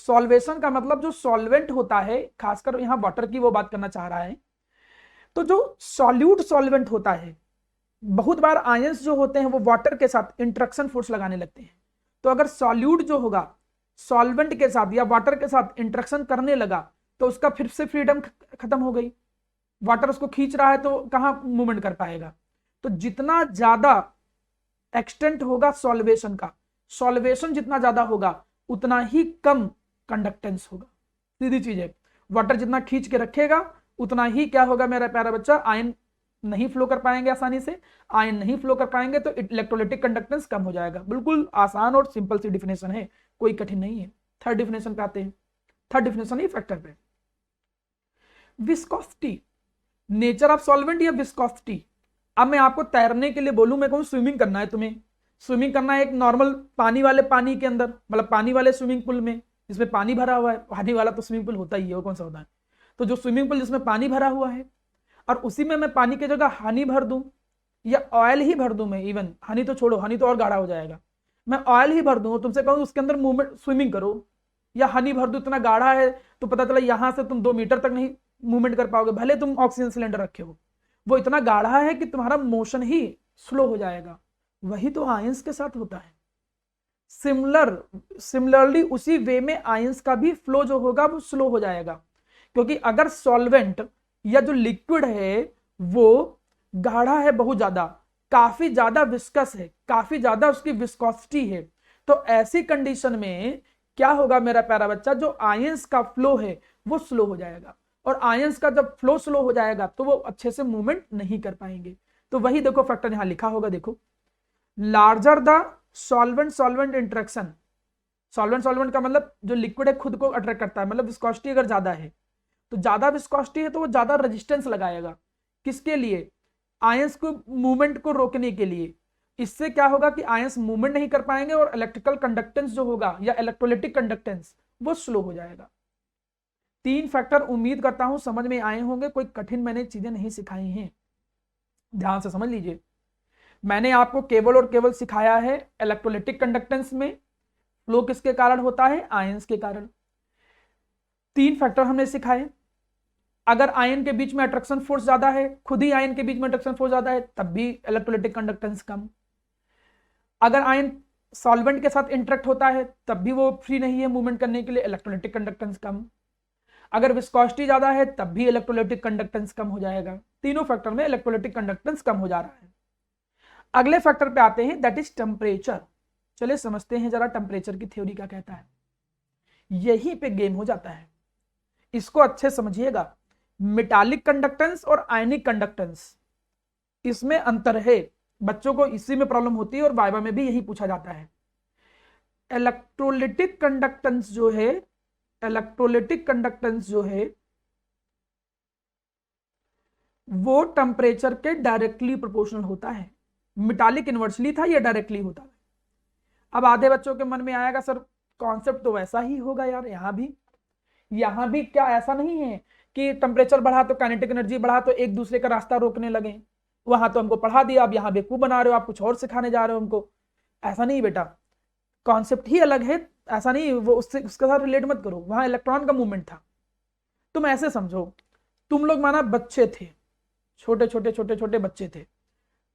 [SPEAKER 1] सॉल्वेशन का मतलब जो सॉल्वेंट होता है, खासकर यहां वाटर की वो बात करना चाह रहा है, तो जो सॉल्यूट सॉल्वेंट होता है, बहुत बार आयंस जो होते हैं वो वाटर के साथ इंटरेक्शन फोर्स लगाने लगते हैं। तो अगर सॉल्यूट जो होगा सॉल्वेंट के साथ या वाटर के साथ इंटरेक्शन करने लगा तो उसका फिर से फ्रीडम खत्म हो गई। वाटर उसको खींच रहा है तो कहां मूवमेंट कर पाएगा? तो जितना ज्यादा एक्सटेंट होगा सॉल्वेशन का, सॉल्वेशन जितना ज्यादा होगा उतना ही कम कंडक्टेंस होगा। सीधी चीज है, वाटर जितना खींच के रखेगा उतना ही क्या होगा मेरा प्यारा बच्चा, आयन नहीं फ्लो कर पाएंगे आसानी से। आयन नहीं फ्लो कर पाएंगे तो इलेक्ट्रोलिटिक कंडक्टेंस कम हो जाएगा। बिल्कुल आसान और सिंपल सी डिफिनेशन है, कोई कठिन नहीं है। थर्ड डिफिनेशन पे आते हैं। थर्ड डिफिनेशन है फैक्टर पे, विस्कोसिटी। नेचर ऑफ सॉल्वेंट या विस्कोसिटी। अब मैं आपको तैरने के लिए बोलूं, मैं कहूं स्विमिंग करना है तुम्हें, स्विमिंग करना है एक नॉर्मल पानी वाले पानी के अंदर, मतलब पानी वाले स्विमिंग पूल में जिसमें पानी भरा हुआ है। पानी वाला तो स्विमिंग पूल होता ही है, और कौन सा होता है? तो जो स्विमिंग पूल जिसमें पानी भरा हुआ है, और उसी में मैं पानी की जगह हनी भर दूं या ऑयल ही भर दूं, मैं इवन हनी तो छोड़ो, हनी तो और गाढ़ा हो जाएगा, मैं ऑयल ही भर दूं, तुमसे कहूं उसके अंदर मूवमेंट स्विमिंग करो, या हनी भर दूं, इतना गाढ़ा है तो पता चला यहां से तुम 2 मीटर तक नहीं मूवमेंट कर पाओगे, भले तुम ऑक्सीजन सिलेंडर रखे हो, वो इतना गाढ़ा है कि तुम्हारा मोशन ही स्लो हो जाएगा। वही तो आयंस के साथ होता है। सिमिलरली उसी वे में आयंस का भी फ्लो जो होगा वो स्लो हो जाएगा, क्योंकि अगर सॉल्वेंट या जो लिक्विड है वो गाढ़ा है, बहुत ज्यादा, काफी ज्यादा विस्कस है, काफी ज्यादा उसकी विस्कोसिटी है, तो ऐसी कंडीशन में क्या होगा मेरा प्यारा बच्चा, जो आयंस का फ्लो है वो स्लो हो जाएगा, और आयंस का जब फ्लो स्लो हो जाएगा तो वो अच्छे से मूवमेंट नहीं कर पाएंगे। तो वही देखो फैक्टर यहां लिखा होगा, देखो larger the solvent solvent interaction, solvent solvent का मतलब जो लिक्विड है खुद को अट्रैक्ट करता है, मतलब विस्कोसिटी अगर ज्यादा है तो ज्यादा विस्कोसिटी है तो वो ज्यादा रेजिस्टेंस लगाएगा, किसके लिए, आयंस को मूवमेंट को रोकने के लिए। इससे क्या होगा कि आयंस मूवमेंट नहीं कर पाएंगे और इलेक्ट्रिकल कंडक्टेंस जो होगा या इलेक्ट्रोलिटिक कंडक्टेंस वो स्लो हो जाएगा। 3 फैक्टर उम्मीद करता हूं समझ में आए होंगे, कोई कठिन मैंने चीजें नहीं सिखाई हैं, ध्यान से समझ लीजिए। मैंने आपको केवल और केवल सिखाया है इलेक्ट्रोलिटिक कंडक्टेंस में फ्लो किसके कारण होता है, आयंस के कारण। 3 फैक्टर हमने सिखाए। अगर आयन के बीच में अट्रैक्शन फोर्स ज्यादा है, खुद ही आयन के बीच में अट्रैक्शन फोर्स ज्यादा है, तब भी इलेक्ट्रोलिटिक कंडक्टेंस कम। अगर आयन सॉल्वेंट के साथ इंटरेक्ट होता है तब भी वो फ्री नहीं है मूवमेंट करने के लिए, इलेक्ट्रोलिटिक कंडक्टेंस कम। अगर विस्कोसिटी ज्यादा है तब भी इलेक्ट्रोलिटिक कंडक्टेंस कम हो जाएगा। तीनों फैक्टर में इलेक्ट्रोलिटिक कंडक्टेंस कम हो जा रहा है। अगले फैक्टर पे आते हैं, दैट इज टेम्परेचर। चलिए समझते हैं जरा टेम्परेचर की थ्योरी क्या कहता है। यहीं पे गेम हो जाता है, इसको अच्छे समझिएगा। मेटालिक कंडक्टेंस और आयनिक कंडक्टेंस, इसमें अंतर है, बच्चों को इसी में प्रॉब्लम होती है और वाइवा में भी यही पूछा जाता है। इलेक्ट्रोलिटिक कंडक्टेंस जो है, इलेक्ट्रोलिटिक कंडक्टेंस जो है वो टेम्परेचर के डायरेक्टली प्रोपोर्शनल होता है। मेटालिक इनवर्सली था, ये डायरेक्टली होता है। अब आधे बच्चों के मन में आएगा सर कॉन्सेप्ट तो वैसा ही होगा यार, यहां भी क्या ऐसा नहीं है कि टेम्परेचर बढ़ा तो काइनेटिक एनर्जी बढ़ा तो एक दूसरे का रास्ता रोकने लगे, वहां तो हमको पढ़ा दिया, अब यहां बेवकूफ बना रहे हो, आप कुछ और सिखाने जा रहे हो हमको। ऐसा नहीं बेटा, कॉन्सेप्ट ही अलग है, ऐसा नहीं, वो उससे उसके साथ रिलेट मत करो। वहां इलेक्ट्रॉन का मूवमेंट था। तुम ऐसे समझो, तुम लोग माना बच्चे थे, छोटे छोटे बच्चे थे,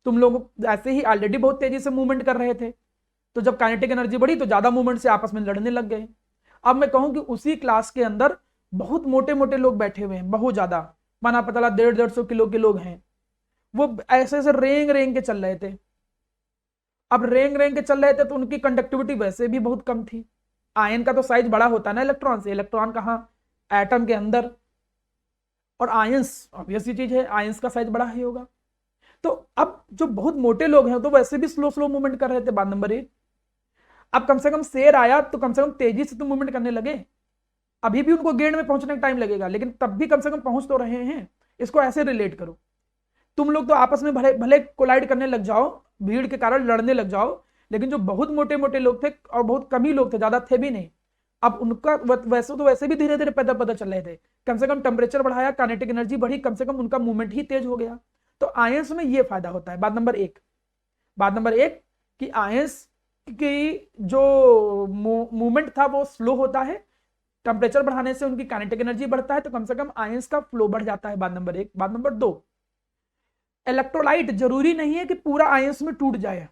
[SPEAKER 1] तुम लोग ऐसे ही ऑलरेडी बहुत तेजी से मूवमेंट कर रहे थे, तो जब काइनेटिक एनर्जी बढ़ी तो ज्यादा मूवमेंट से आपस में लड़ने लग गए। अब मैं कहूं कि उसी क्लास के अंदर बहुत मोटे मोटे लोग बैठे हुए हैं, बहुत ज्यादा, माना पता चला 150-150 किलो के लोग हैं, वो ऐसे ऐसे रेंग रेंग के चल रहे थे। अब रेंग रेंग के चल रहे थे तो उनकी कंडक्टिविटी वैसे भी बहुत कम थी। आयन का तो साइज बड़ा होता है ना इलेक्ट्रॉन से, इलेक्ट्रॉन कहाँ, एटम के अंदर, और आयंस ऑब्वियस ही चीज है, आयंस का साइज बड़ा ही होगा। तो अब जो बहुत मोटे लोग हैं तो वैसे भी स्लो स्लो मूवमेंट कर रहे थे, बात नंबर 1। अब कम से कम शेर आया तो कम से कम तेजी से तो मूवमेंट करने लगे। अभी भी उनको गेट में पहुंचने का टाइम लगेगा, लेकिन तब भी कम से कम पहुंच तो रहे हैं। इसको ऐसे रिलेट करो, तुम लोग तो आपस में भले भले कोलाइड करने लग जाओ, भीड़ के कारण लड़ने लग जाओ, लेकिन जो बहुत मोटे मोटे लोग थे और बहुत कम ही लोग थे, ज्यादा थे भी नहीं, अब उनका वैसे तो वैसे भी धीरे धीरे पैदल पैदल चल रहे थे, कम से कम टेम्परेचर बढ़ाया, काइनेटिक एनर्जी बढ़ी, कम से कम उनका मूवमेंट ही तेज हो गया। तो आयंस में ये फायदा होता है। बात नंबर 1, बात नंबर 1 कि आयंस की जो मूवमेंट था वो स्लो होता है, टेम्परेचर बढ़ाने से उनकी काइनेटिक एनर्जी बढ़ता है, तो कम से कम आयंस का फ्लो बढ़ जाता है। बात नंबर 1। बात नंबर 2, इलेक्ट्रोलाइट जरूरी नहीं है कि पूरा आयंस में टूट जाए,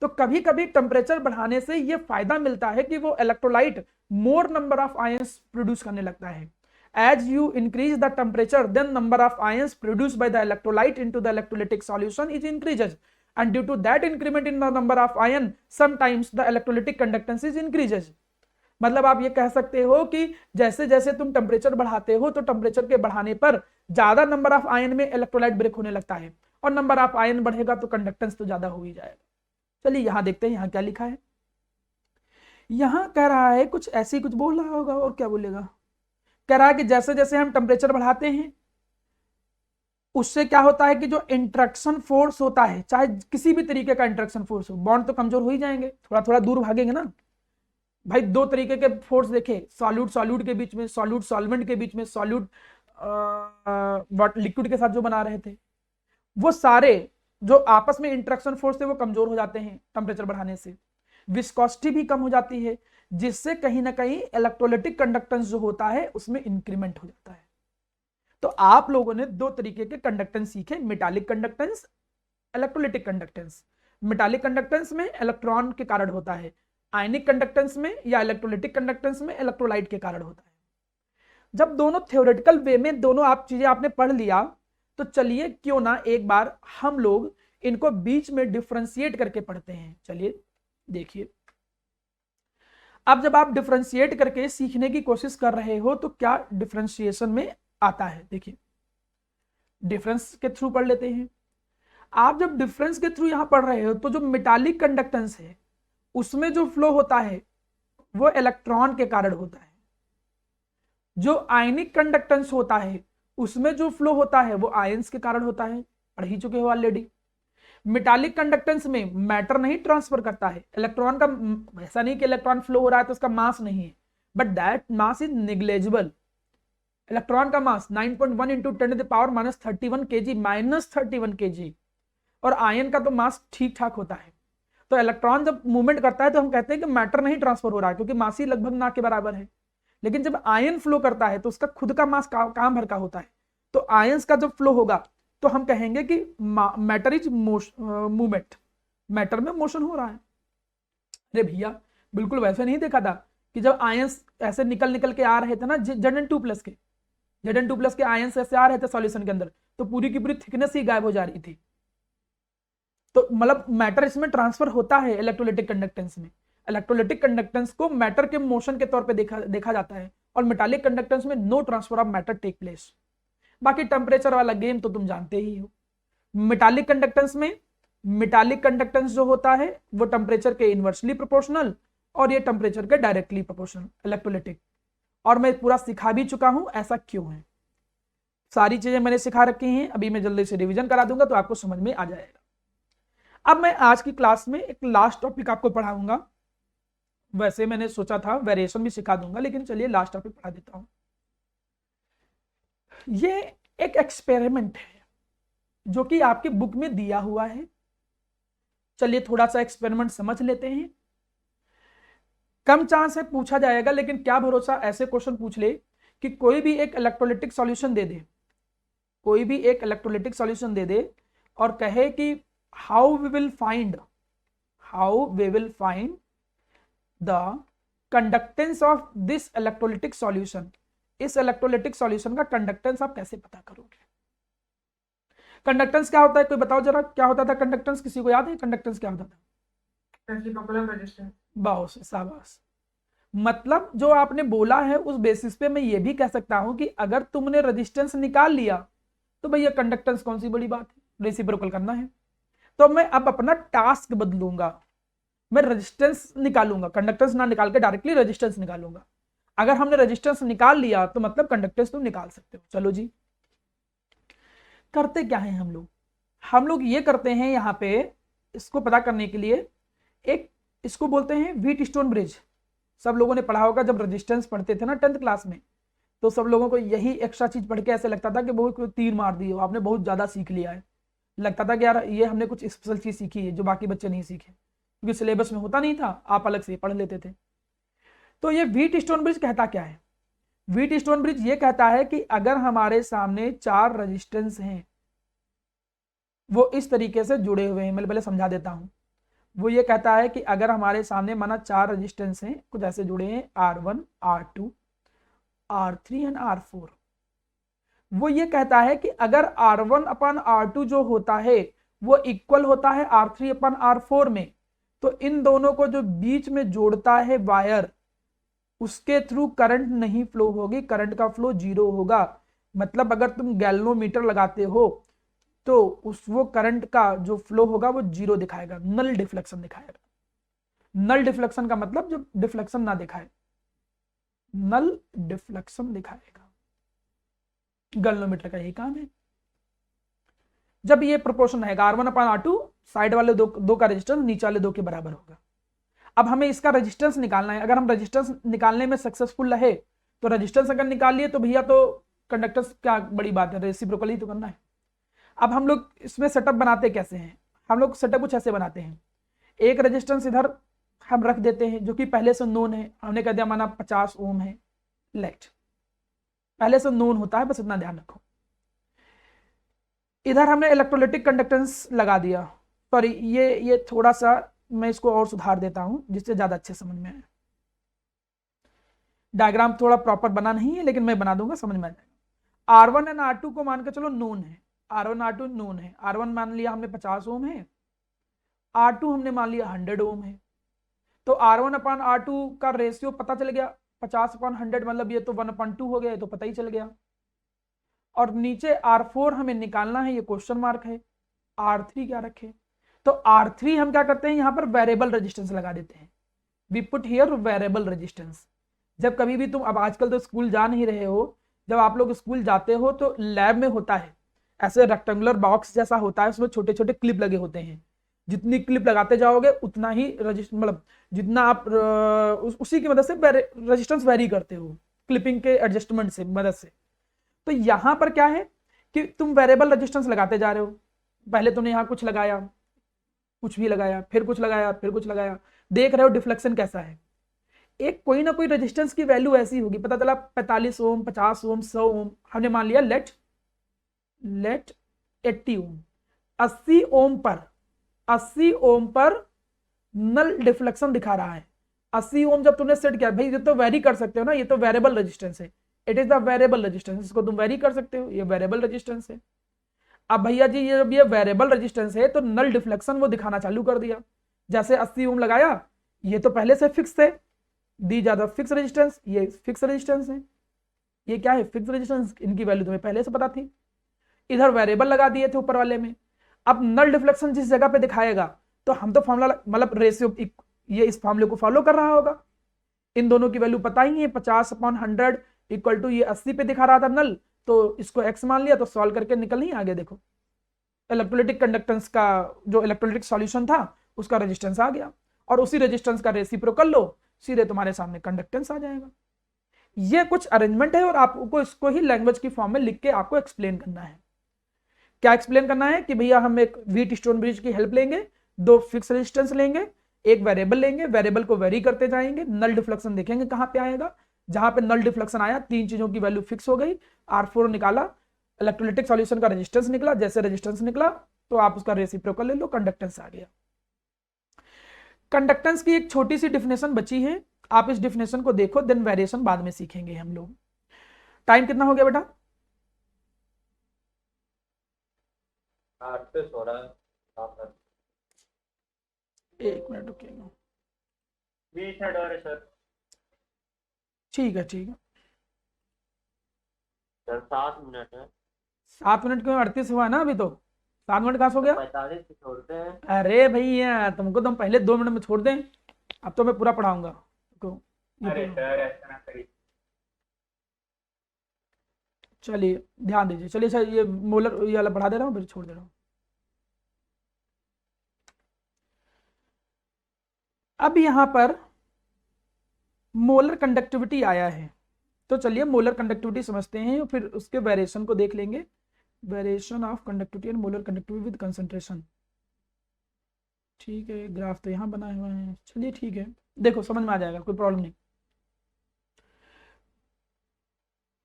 [SPEAKER 1] तो कभी कभी टेम्परेचर बढ़ाने से यह फायदा मिलता है कि वो electrolyte more number of ions produce करने लगता है। As you increase the temperature, then number of ions produced by the electrolyte into the electrolytic solution is increases, and due to that increment in the number of ion, sometimes the electrolytic conductance is increases। मतलब आप ये कह सकते हो कि जैसे जैसे तुम टेम्परेचर बढ़ाते हो तो टेम्परेचर के बढ़ाने पर ज्यादा नंबर ऑफ आयन में इलेक्ट्रोलाइट ब्रेक होने लगता है, और नंबर ऑफ आयन बढ़ेगा तो कंडक्टेंस तो ज्यादा हो ही जाएगा। चलिए यहां देखते हैं यहां क्या लिखा है। यहां कह रहा है कुछ ऐसी कुछ बोल रहा होगा, और क्या बोलेगा, कह रहा है कि जैसे जैसे हम टेम्परेचर बढ़ाते हैं उससे क्या होता है कि जो इंट्रैक्शन फोर्स होता है, चाहे किसी भी तरीके का इंट्रैक्शन फोर्स हो, बॉन्ड तो कमजोर हो ही जाएंगे, थोड़ा थोड़ा दूर भागेंगे ना भाई। 2 तरीके के फोर्स देखे, सॉल्यूट सॉल्यूट के बीच में, सॉल्यूट सॉल्वेंट के बीच में, सॉल्यूट लिक्विड के साथ जो बना रहे थे, वो सारे जो आपस में इंटरेक्शन फोर्स थे वो कमजोर हो जाते हैं टेम्परेचर बढ़ाने से। विस्कोसिटी भी कम हो जाती है, जिससे कहीं ना कहीं इलेक्ट्रोलिटिक कंडक्टेंस जो होता है उसमें इंक्रीमेंट हो जाता है। तो आप लोगों ने दो तरीके के कंडक्टेंस सीखे, metallic conductance, electrolytic conductance. Metallic conductance में इलेक्ट्रॉन के कारण होता है, आयनिक कंडक्टेंस में या इलेक्ट्रोलिटिक कंडक्टेंस में इलेक्ट्रोलाइट के कारण होता है। जब दोनों थ्योरेटिकल वे में दोनों आप चीजें आपने पढ़ लिया, तो चलिए क्यों ना एक बार हम लोग इनको बीच में डिफरेंशिएट करके पढ़ते हैं। चलिए देखिए, अब जब आप डिफरेंशिएट करके सीखने की कोशिश कर रहे हो तो क्या डिफरेंशिएशन में आता है, देखिए डिफरेंस के थ्रू पढ़ लेते हैं। आप जब डिफरेंस के थ्रू यहां पढ़ रहे हो तो जो मेटालिक कंडक्टेंस है उसमें जो फ्लो होता है वो इलेक्ट्रॉन के कारण होता है, जो आयनिक कंडक्टेंस होता है उसमें जो फ्लो होता है वो आयंस के कारण होता है, पढ़ ही चुके हो ऑलरेडी। मेटालिक कंडक्टेंस में मैटर नहीं ट्रांसफर करता है इलेक्ट्रॉन का, ऐसा नहीं कि इलेक्ट्रॉन फ्लो हो रहा है तो उसका मास नहीं है, but that mass is negligible. Electron का मास 9.1 इंटू 10⁻31 kg -31 kg, और आयन का तो मास ठीक ठाक होता है। तो इलेक्ट्रॉन जब मूवमेंट करता है तो हम कहते हैं कि मैटर नहीं ट्रांसफर हो रहा है, क्योंकि मास ही लगभग ना के बराबर है। लेकिन जब आयन फ्लो करता है तो उसका खुद का मास काम भर का होता है। तो आयंस का जब फ्लो होगा तो हम कहेंगे कि मैटर इज मूवमेंट, मैटर में मोशन हो रहा है। अरे भैया बिल्कुल वैसे नहीं देखा था कि जब आयंस ऐसे निकल निकल के आ रहे थे ना Zn2+ के आयंस ऐसे आ रहे थे सॉल्यूशन के अंदर, तो पूरी की पूरी थिकनेस ही गायब हो जा रही थी। तो मतलब मैटर इसमें ट्रांसफर होता है इलेक्ट्रोलिटिक कंडक्टेंस में। इलेक्ट्रोलिटिक कंडक्टेंस को मैटर के मोशन के तौर पे देखा जाता है, और मेटालिक कंडक्टेंस में no transfer of matter take place. बाकी टेम्परेचर वाला गेम तो तुम जानते ही हो। मेटालिक कंडक्टेंस में मेटालिक कंडक्टेंस जो होता है वो टेम्परेचर के इनवर्सली प्रोपोर्शनल, और ये टेम्परेचर के डायरेक्टली प्रोपोर्शनल इलेक्ट्रोलिटिक। और मैं पूरा सिखा भी चुका हूं ऐसा क्यों है, सारी चीजें मैंने सिखा रखी हैं। अभी मैं जल्दी से रिवीजन करा दूंगा तो आपको समझ में आ जाएगा। अब मैं आज की क्लास में एक लास्ट टॉपिक आपको पढ़ाऊंगा। वैसे मैंने सोचा था वेरिएशन भी सिखा दूंगा, लेकिन चलिए लास्ट टॉपिक पढ़ा देता हूं। ये एक एक्सपेरिमेंट है जो कि आपकी बुक में दिया हुआ है। चलिए थोड़ा सा एक्सपेरिमेंट समझ लेते हैं। कम चांस है पूछा जाएगा, लेकिन क्या भरोसा ऐसे क्वेश्चन पूछ ले कि कोई भी एक इलेक्ट्रोलिटिक सॉल्यूशन दे दे, कोई भी एक इलेक्ट्रोलिटिक सॉल्यूशन दे दे और कहे कि how we will find the conductance of this electrolytic solution. इस इलेक्ट्रोलिटिक सॉल्यूशन का कंडक्टेंस आप कैसे पता करोगे? कंडक्टेंस क्या होता है, कोई बताओ जरा, क्या होता था कंडक्टेंस? किसी को याद है कंडक्टेंस क्या होता था? बहुत शाबाश। मतलब जो आपने बोला है उस बेसिस पे मैं ये भी कह सकता हूं कि अगर तुमने रेजिस्टेंस निकाल लिया तो भैया कंडक्टेंस कौन सी बड़ी बात है, रेसिप्रोकल करना है। तो मैं अब अपना टास्क बदलूंगा, मैं रेजिस्टेंस निकालूंगा, कंडक्टेंस ना निकाल के डायरेक्टली रेजिस्टेंस निकालूंगा। अगर हमने रेजिस्टेंस निकाल लिया तो मतलब कंडक्टेंस तुम निकाल सकते हो। चलो जी, करते क्या है हम लोग ये करते हैं यहाँ पे, इसको पता करने के लिए एक, इसको बोलते हैं व्हीटस्टोन ब्रिज। सब लोगों ने पढ़ा होगा, जब रेजिस्टेंस पढ़ते थे ना 10th क्लास में, तो सब लोगों को यही एक्स्ट्रा चीज पढ़ के ऐसे लगता था कि बहुत तीर मार दी हो आपने, बहुत ज्यादा सीख लिया है। लगता था कि यार ये हमने कुछ स्पेशल चीज सीखी है जो बाकी बच्चे नहीं सीखे, क्योंकि सिलेबस में होता नहीं था, आप अलग से पढ़ लेते थे। तो ये व्हीटस्टोन ब्रिज कहता क्या है? व्हीटस्टोन ब्रिज ये कहता है कि अगर हमारे सामने 4 रेजिस्टेंस हैं, वो इस तरीके से जुड़े हुए हैं, मैं पहले समझा देता हूं। वो ये कहता है कि अगर हमारे सामने माना 4 रेजिस्टेंस हैं, कुछ ऐसे जुड़े हैं, R1, R2, R3 and R4। वो ये कहता है कि अगर R1/R2 जो होता है वो इक्वल होता है R3/R4 में, तो इन दोनों को जो बीच में जोड़ता है वायर, उसके थ्रू करंट नहीं फ्लो होगी, करंट का फ्लो 0 होगा। मतलब अगर तुम गैल्वेनोमीटर लगाते हो तो वो करंट का जो फ्लो होगा वो 0 दिखाएगा, नल डिफ्लेक्शन दिखाएगा। नल डिफ्लेक्शन का मतलब जब डिफ्लेक्शन ना दिखाए, नल डिफ्लेक्शन दिखाएगा। गैल्वेनोमीटर का यही काम है। जब ये प्रोपोर्शन रहेगा R1/R2, साइड वाले दो का रेजिस्टेंस नीचे वाले 2 के बराबर होगा। अब हमें इसका रेजिस्टेंस निकालना है। अगर हम रेजिस्टेंस निकालने में सक्सेसफुल रहे तो रेजिस्टेंस अगर निकाल लिए तो भैया तो कंडक्टर्स क्या बड़ी बात है, रेसिप्रोकल ही तो करना है। अब हम लोग इसमें सेटअप बनाते कैसे हैं, हम लोग सेटअप कुछ ऐसे बनाते हैं, एक रेजिस्टेंस इधर हम रख देते हैं जो कि पहले से नोन है, हमने कह दिया माना 50 ओम है, लेट पहले से नोन होता है, बस इतना ध्यान रखो। इधर हमने इलेक्ट्रोलिटिक कंडक्टेंस लगा दिया, सॉरी ये थोड़ा सा मैं इसको और सुधार देता हूं जिससे ज्यादा अच्छे समझ में आए। डायग्राम थोड़ा प्रॉपर बना नहीं है लेकिन मैं बना दूंगा, समझ में आ जाएगा। R1 एंड R2 को मान के चलो नोन है, R1 R2 नोन है, R1 मान लिया हमने 50 ओम है, R2 हमने मान लिया 100 ओम है। तो R1 अपान R2 का रेशियो पता चल गया, 50 अपान 100 मतलब ये तो 1/2 हो गया, ये तो पता ही चल गया। और नीचे R4 हमें निकालना है, ये क्वेश्चन मार्क है। R3 क्या रखे, तो R3 हम क्या करते हैं, यहाँ पर वेरिएबल रेजिस्टेंस लगा देते हैं, we put here variable resistance. जब कभी भी तुम, अब आजकल तो स्कूल जा नहीं रहे हो, जब आप लोग स्कूल जाते हो तो लैब में होता है ऐसे रेक्टेंगुलर बॉक्स जैसा होता है, उसमें छोटे छोटे क्लिप लगे होते हैं, जितनी क्लिप लगाते जाओगे उतना ही रजिस्टर, मतलब जितना आप उसी की मदद से रेजिस्टेंस वेरी करते हो क्लिपिंग के एडजस्टमेंट से मदद से। तो यहां पर क्या है कि तुम वेरिएबल रेजिस्टेंस लगाते जा रहे हो, पहले तुमने यहां कुछ लगाया, कुछ भी लगाया, फिर कुछ लगाया, फिर कुछ लगाया, देख रहे हो डिफ्लेक्शन कैसा है। एक कोई ना कोई रेजिस्टेंस की वैल्यू ऐसी होगी, पता चला 45 ओम, 50 ओम, 100 ओम, हमने मान लिया लेट 80 ओम। 80 ओम पर नल डिफ्लेक्शन दिखा रहा है। 80 ओम जब तुमने सेट किया, भाई ये तो वेरी कर सकते हो ना, ये तो वेरिएबल रेजिस्टेंस है, it is the variable resistance, इसको तुम वेरी कर सकते हो, ये वेरिएबल रेजिस्टेंस है। अब भैया जी ये जब ये वेरिएबल रेजिस्टेंस है तो नल डिफ्लेक्शन वो दिखाना चालू कर दिया। जैसे 80 ओम लगाया, ये तो पहले से फिक्स थे, दी ज्यादा फिक्स रेजिस्टेंस, ये फिक्स रेजिस्टेंस है, ये क्या है फिक्स रेजिस्टेंस, इनकी वैल्यू तुम्हें पहले से पता थी। इधर वेरिएबल लगा दिए थे ऊपर वाले में। अब नल डिफ्लेक्शन जिस जगह पे दिखाएगा तो हम तो फॉर्मूला मतलब रेशियो ये इस फॉर्मूले को फॉलो कर रहा होगा, इन दोनों की वैल्यू पता ही है, 50/100 इक्वल टू ये 80 पे दिखा रहा था नल, तो इसको x मान लिया, तो सॉल्व करके निकल नहीं आगे देखो इलेक्ट्रोलिटिक कंडक्टेंस का जो इलेक्ट्रोलिटिक सॉल्यूशन था उसका रेजिस्टेंस आ गया, और उसी रेजिस्टेंस का रेसिप्रोकल लो, सीधे तुम्हारे सामने कंडक्टेंस आ जाएगा। ये कुछ अरेंजमेंट है और आपको इसको ही लैंग्वेज की फॉर्म में लिख के आपको एक्सप्लेन करना है। क्या एक्सप्लेन करना है कि भैया हम एक व्हीट स्टोन ब्रिज की हेल्प लेंगे, दो फिक्स रेजिस्टेंस लेंगे, एक वेरिएबल लेंगे, वेरिएबल को वेरी करते जाएंगे, नल डिफ्लेक्शन देखेंगे कहां पे आएगा, जहां पे नल डिफ्लेक्शन आया तीन चीजों की वैल्यू फिक्स हो गई, R4 निकाला, इलेक्ट्रोलिटिक सॉल्यूशन का रेजिस्टेंस निकला, जैसे रेजिस्टेंस निकला तो आप उसका रेसिप्रोकल ले लो, कंडक्टेंस आ गया। कंडक्टेंस की एक छोटी सी डिफिनेशन बची है, आप इस डिफिनेशन को देखो, देन वेरिएशन बाद में सीखेंगे हम लोग। टाइम कितना हो गया बेटा?
[SPEAKER 3] 8 पे 16
[SPEAKER 1] एक मिनट रुकिएगा,
[SPEAKER 3] 20 मिनट और है सर।
[SPEAKER 1] ठीक है ठीक है,
[SPEAKER 3] सर 7 मिनट है।
[SPEAKER 1] 7 मिनट क्यों, 38 हुआ ना अभी तो, 7 मिनट कहां से हो गया?
[SPEAKER 3] 45 पे छोड़ते हैं।
[SPEAKER 1] अरे भैया तुमको तो हम पहले 2 मिनट में छोड़ दें, अब तो मैं पूरा पढ़ाऊंगा तो
[SPEAKER 3] अरे सर ऐसा ना करिए।
[SPEAKER 1] चलिए ध्यान दीजिए, चलिए सर ये मोलर ये वाला पढ़ा दे रहा हूँ फिर छोड़ दे रहा हूँ। अब यहाँ पर मोलर कंडक्टिविटी आया है, तो चलिए मोलर कंडक्टिविटी समझते हैं, फिर उसके वेरिएशन को देख लेंगे। Variation of conductivity and molar conductivity with concentration, ठीक है, ग्राफ तो यहाँ बना हुआ है, चलिए ठीक है, देखो समझ में आ जाएगा, कोई प्रॉब्लम नहीं।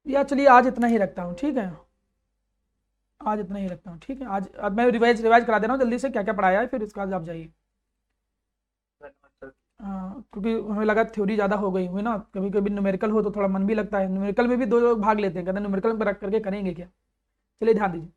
[SPEAKER 1] या चलिए आज इतना ही रखता हूँ, ठीक है, आज इतना ही रखता हूँ, ठीक है। आज मैं रिवाइज करा दे रहा हूँ जल्दी से क्या क्या पढ़ाया है, फिर इसके बाद आप जाइए। हाँ, क्योंकि हमें लगा थ्योरी ज़्यादा हो गई हुई ना, कभी कभी न्यूमेरिकल हो तो थोड़ा मन भी लगता है, न्यूमेरिकल में भी 2 लोग भाग लेते हैं, कहते हैं न्यूमेरिकल में रख करके करेंगे क्या। चलिए ध्यान दीजिए।